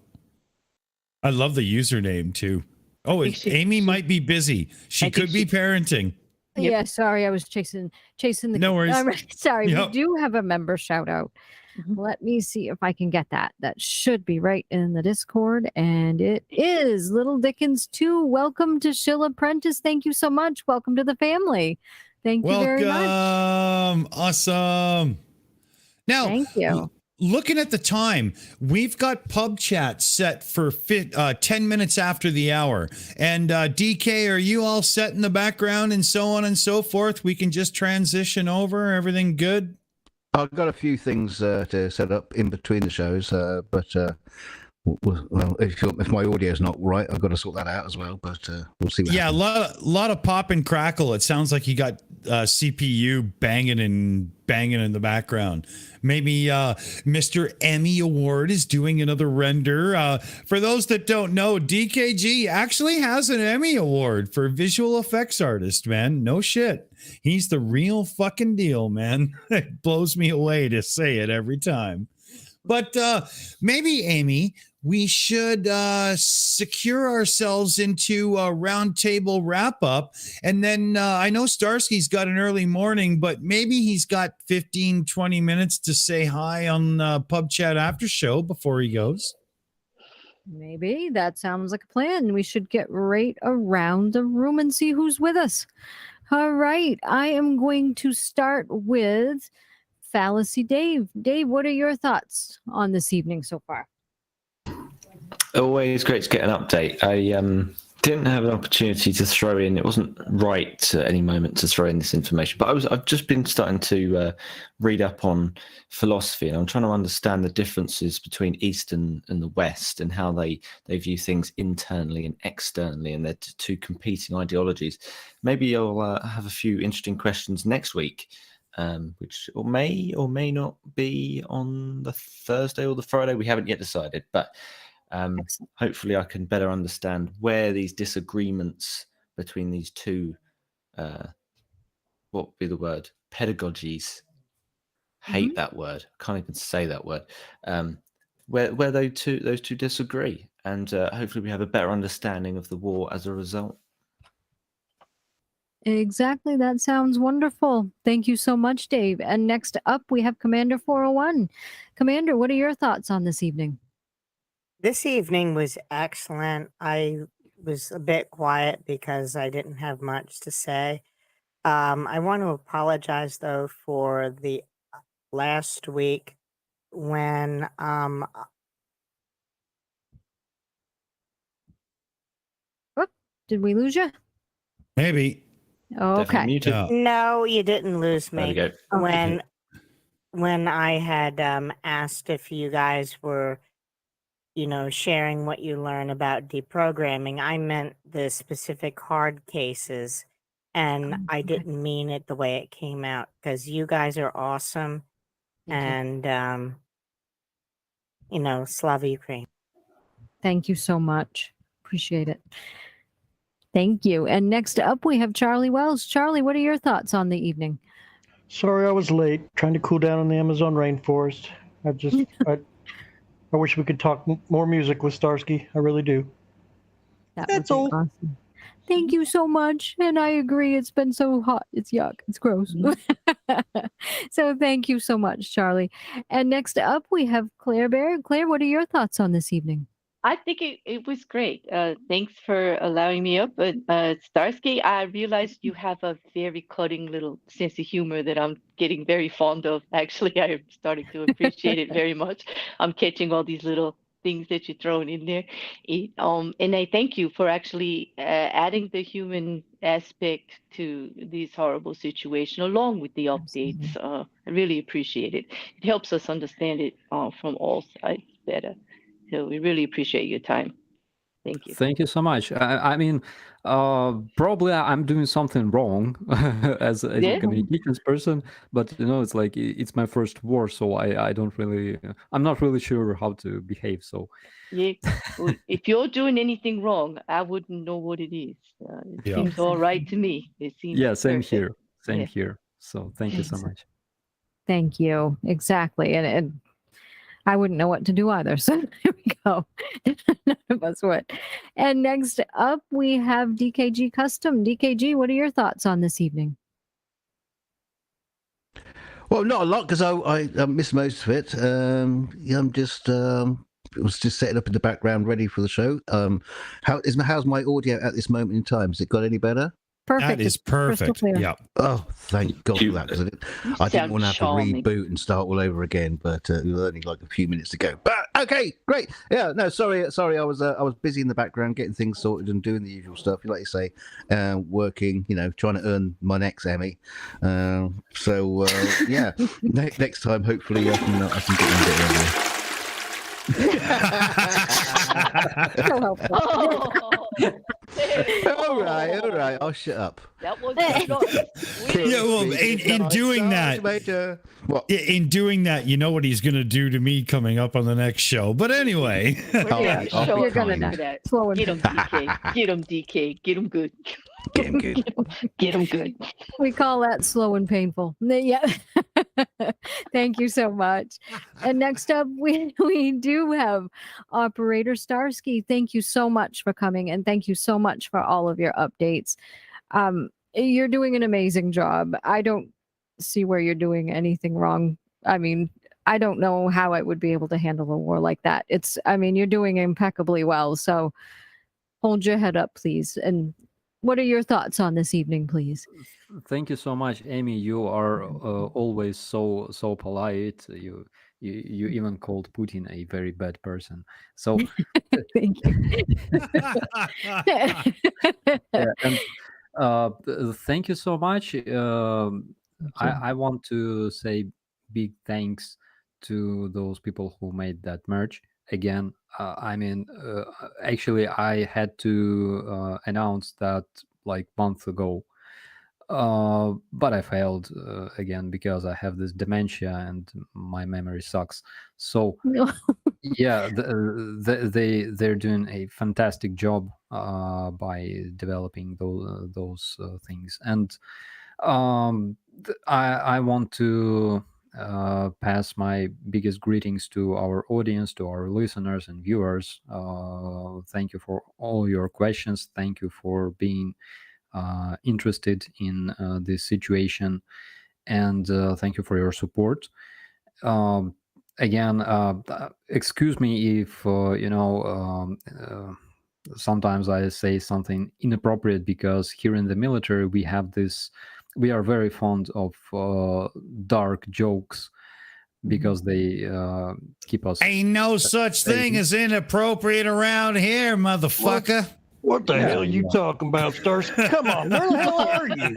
I love the username too. Oh, Amy might be busy. She could be parenting. Yep. Yeah, sorry, I was chasing the. No worries. Sorry, Yep. we do have a member shout out. Let me see if I can get that. That should be right in the Discord, and it is Little Dickens 2. Welcome to Shill Apprentice. Thank you so much. Welcome to the family. Thank you very much. Welcome. Awesome. Now, Thank you. looking at the time, we've got pub chat set for 10 minutes after the hour. And DK, are you all set in the background and so on and so forth? We can just transition over. Everything good? I've got a few things to set up in between the shows, but well, if my audio is not right, I've got to sort that out as well. But we'll see. What Yeah, happens. a lot of pop and crackle. It sounds like you got CPU banging in the background. Maybe Mr. Emmy Award is doing another render. For those that don't know, DKG actually has an Emmy Award for visual effects artist, man. No shit. He's the real fucking deal, man. It blows me away to say it every time. But maybe, Amy, we should secure ourselves into a roundtable wrap up. And then I know Starsky's got an early morning, but maybe he's got 15, 20 minutes to say hi on Pub Chat After Show before he goes. Maybe that sounds like a plan. We should get right around the room and see who's with us. All right. I am going to start with Fallacy Dave. Dave, what are your thoughts on this evening so far? Always great to get an update. I didn't have an opportunity to throw in. It wasn't right at any moment to throw in this information, but I've just been starting to read up on philosophy, and I'm trying to understand the differences between East and the West and how they view things internally and externally, and they're two competing ideologies. Maybe I'll have a few interesting questions next week which may or may not be on the Thursday or the Friday. We haven't yet decided, but hopefully I can better understand where these disagreements between these two, what would be the word? Pedagogies. Hate that word. Can't even say that word. Where those two disagree, and hopefully we have a better understanding of the war as a result. Exactly. That sounds wonderful. Thank you so much, Dave. And next up, we have Commander 401. Commander, what are your thoughts on this evening? This evening was excellent. I was a bit quiet because I didn't have much to say. I want to apologize, though, for the last week when Did we lose you? Maybe. Okay. Muted. Yeah. no, you didn't lose There we me. go. When I had asked if you guys were, sharing what you learn about deprogramming, I meant the specific hard cases, and I didn't mean it the way it came out, because you guys are awesome. Thank you. And Slava Ukraini. Thank you so much. Appreciate it. Thank you. And next up, we have Charlie Wells. Charlie, what are your thoughts on the evening? Sorry I was late. Trying to cool down in the Amazon rainforest. I wish we could talk more music with Starsky. I really do. That's all. Awesome. Thank you so much. And I agree. It's been so hot. It's yuck. It's gross. So thank you so much, Charlie. And next up, we have Claire Bear. Claire, what are your thoughts on this evening? I think it was great. Thanks for allowing me up. But Starsky, I realized you have a very cutting little sense of humor that I'm getting very fond of. Actually, I'm starting to appreciate it very much. I'm catching all these little things that you're throwing in there. And I thank you for actually adding the human aspect to these horrible situations along with the updates. I really appreciate it. It helps us understand it from all sides better. So we really appreciate your time. Thank you. Thank you so much. I mean, probably I'm doing something wrong as a communications person, but it's like it's my first war, so I'm not really sure how to behave. So yeah, well, if you're doing anything wrong, I wouldn't know what it is. It seems all right to me. It seems same perfect. here, same here. So thank you so much. Thank you. Exactly, and I wouldn't know what to do either. So there we go. None of us would. And next up, we have DKG Custom. DKG, what are your thoughts on this evening? Well, not a lot, because I missed most of it. I'm just was just setting up in the background, ready for the show. How's my audio at this moment in time? Has it got any better? Perfect. That is perfect. Yeah. Oh, thank God for that, because I didn't want to have to reboot and start all over again. But it was only like a few minutes to go. But okay, great. Yeah, no, sorry. I was busy in the background getting things sorted and doing the usual stuff. Like you say, working. Trying to earn my next Emmy. So yeah, next time hopefully I can get in a bit earlier. So helpful. All right. I'll shut up. That was Yeah, well, in doing that, in doing that, you know what he's going to do to me coming up on the next show. But anyway, you're gonna know. Slow and get him, DK. Get him, DK. Get him good. Get him good. Get him good. We call that slow and painful. Yeah. Thank you so much. And next up, we do have Operator Starsky. Thank you so much for coming, and thank you so much for all of your updates. You're doing an amazing job. I don't see where you're doing anything wrong. I mean, I don't know how I would be able to handle a war like that. You're doing impeccably well. So hold your head up, please. And what are your thoughts on this evening, please? Thank you so much, Amy. You are always so polite. You even called Putin a very bad person. So thank you. And thank you so much. I want to say big thanks to those people who made that merge. Again, actually, I had to announce that like months ago. But I failed again because I have this dementia and my memory sucks. So yeah, they're doing a fantastic job by developing those things. And I want to pass my biggest greetings to our audience, to our listeners and viewers. Thank you for all your questions. Thank you for being interested in this situation, and thank you for your support. Again, excuse me if sometimes I say something inappropriate, because here in the military we are very fond of dark jokes, because they keep us. Ain't no such thing as inappropriate around here, motherfucker. What the hell are you talking about, Starsky? Come on, where the hell are you?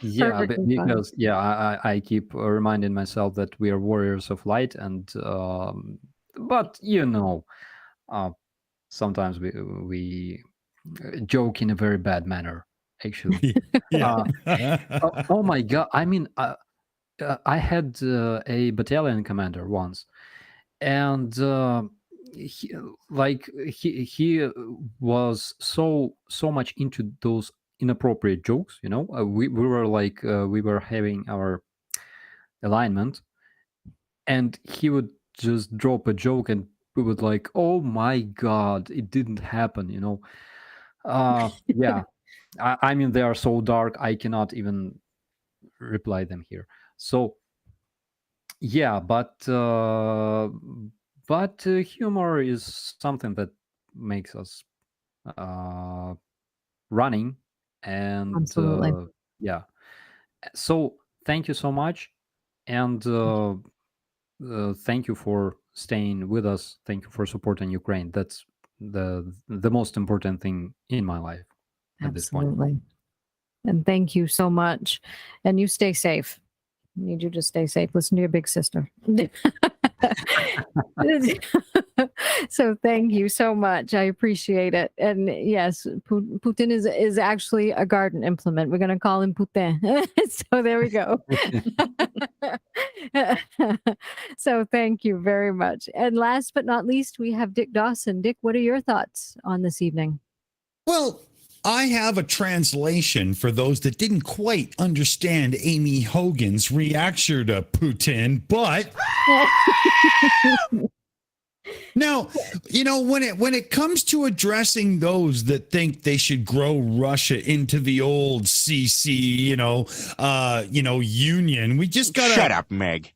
Yeah, Perfectly fine. because I keep reminding myself that we are warriors of light, and but sometimes we joke in a very bad manner, actually. Yeah. Oh my god! I mean, I had a battalion commander once, and he was so much into those inappropriate jokes. We were like we were having our alignment, and he would just drop a joke, and we would like, oh my god, it didn't happen. Yeah. I mean, they are so dark, I cannot even reply them here. So yeah, but humor is something that makes us running, and Absolutely. yeah. So thank you so much, and thank you for staying with us. Thank you for supporting Ukraine. That's the most important thing in my life at this point. Absolutely. And thank you so much. And you stay safe. I need you to stay safe. Listen to your big sister. So thank you so much. I appreciate it. And yes, Putin is actually a garden implement. We're going to call him Putin. So there we go. So thank you very much. And last but not least, we have Dick Dawson. Dick, what are your thoughts on this evening? Well, I have a translation for those that didn't quite understand Aimee Hogan's reaction to Putin, but now, when it comes to addressing those that think they should grow Russia into the old CC, union, we just gotta shut up, Meg.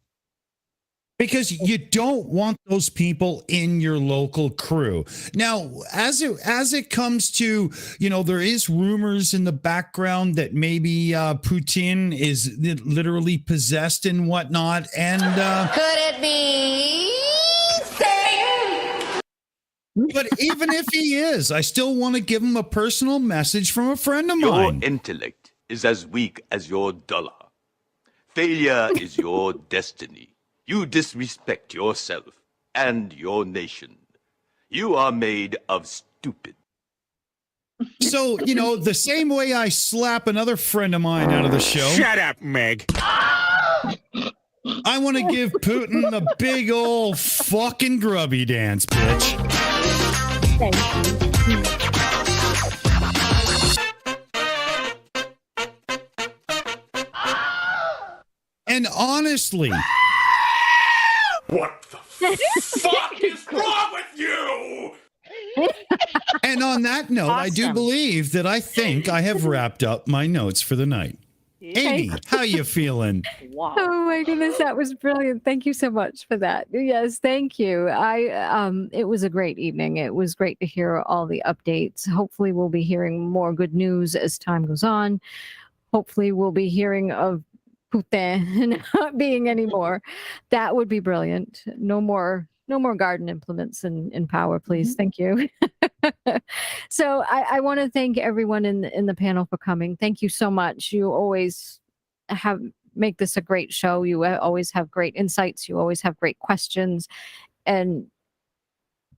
Because you don't want those people in your local crew. Now, as it comes to, there is rumors in the background that maybe Putin is literally possessed and whatnot. And could it be? But even if he is, I still want to give him a personal message from a friend of Your mine. intellect is as weak as your dollar. Failure is your destiny. You disrespect yourself and your nation. You are made of stupid. So, the same way I slap another friend of mine out of the show. Shut up, Meg. I want to give Putin the big old fucking grubby dance, bitch. Thank you. And honestly, What the fuck is wrong with you? and on that note, I do Awesome. believe that I think I have wrapped up my notes for the night. Aimee, how you feeling? Wow. Oh my goodness, that was brilliant. Thank you so much for that. Yes, thank you. It was a great evening. It was great to hear all the updates. Hopefully we'll be hearing more good news as time goes on. Hopefully we'll be hearing of Putin not being anymore. That would be brilliant. No more garden implements in power, please. Thank you. So I want to thank everyone in the panel for coming. Thank you so much. You always make this a great show. You always have great insights. You always have great questions. And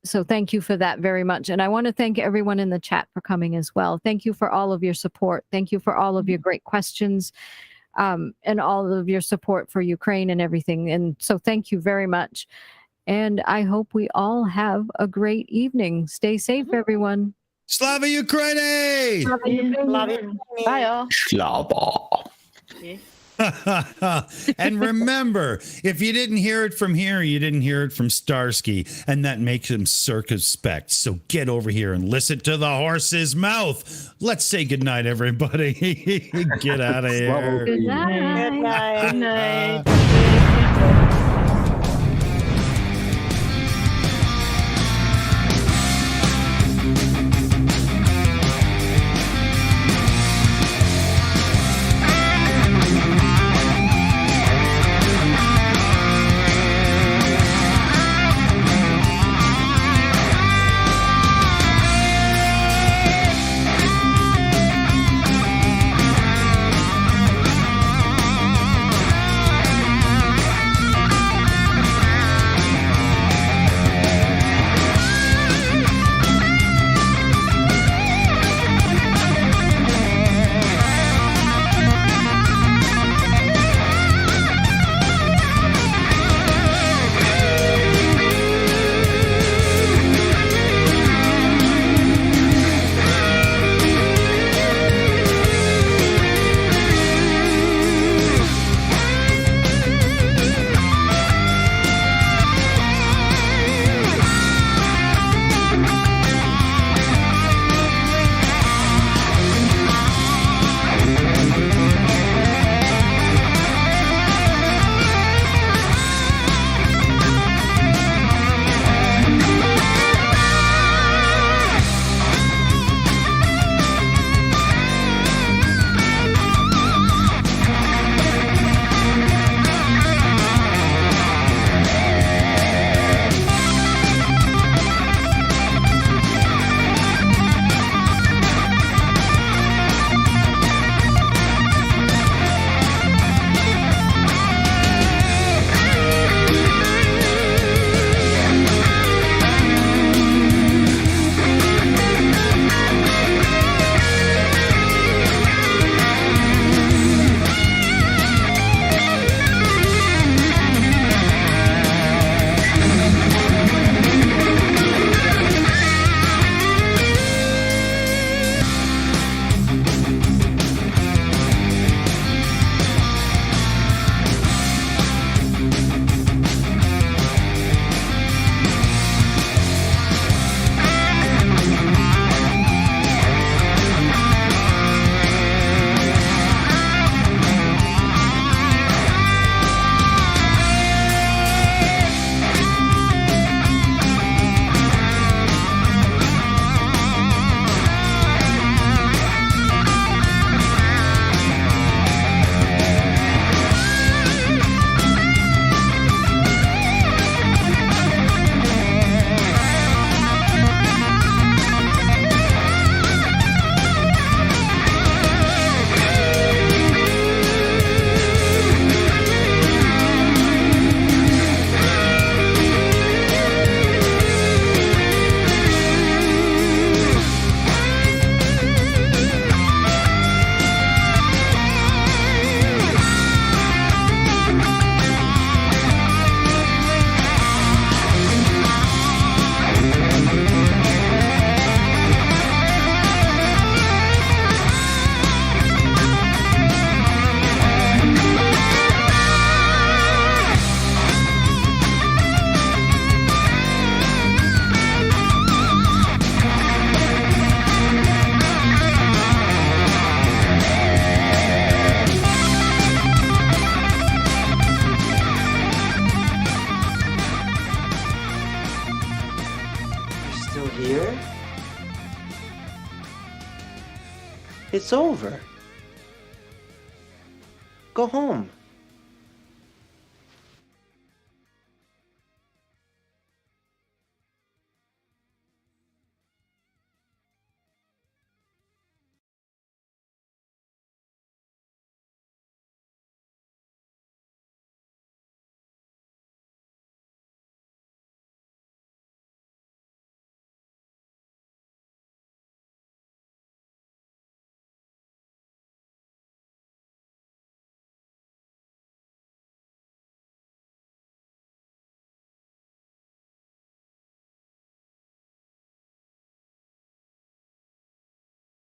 So thank you for that very much. And I want to thank everyone in the chat for coming as well. Thank you for all of your support. Thank you for all of your great questions, and all of your support for Ukraine and everything. And so thank you very much. And I hope we all have a great evening. Stay safe, everyone. Slava Ukraini! Bye, all. Slava. Yeah. And remember, if you didn't hear it from here, you didn't hear it from Starsky, and that makes him circumspect. So get over here and listen to the horse's mouth. Let's say goodnight, everybody. Get out of here. Good night. Good night. Good night. here? It's over. Go home.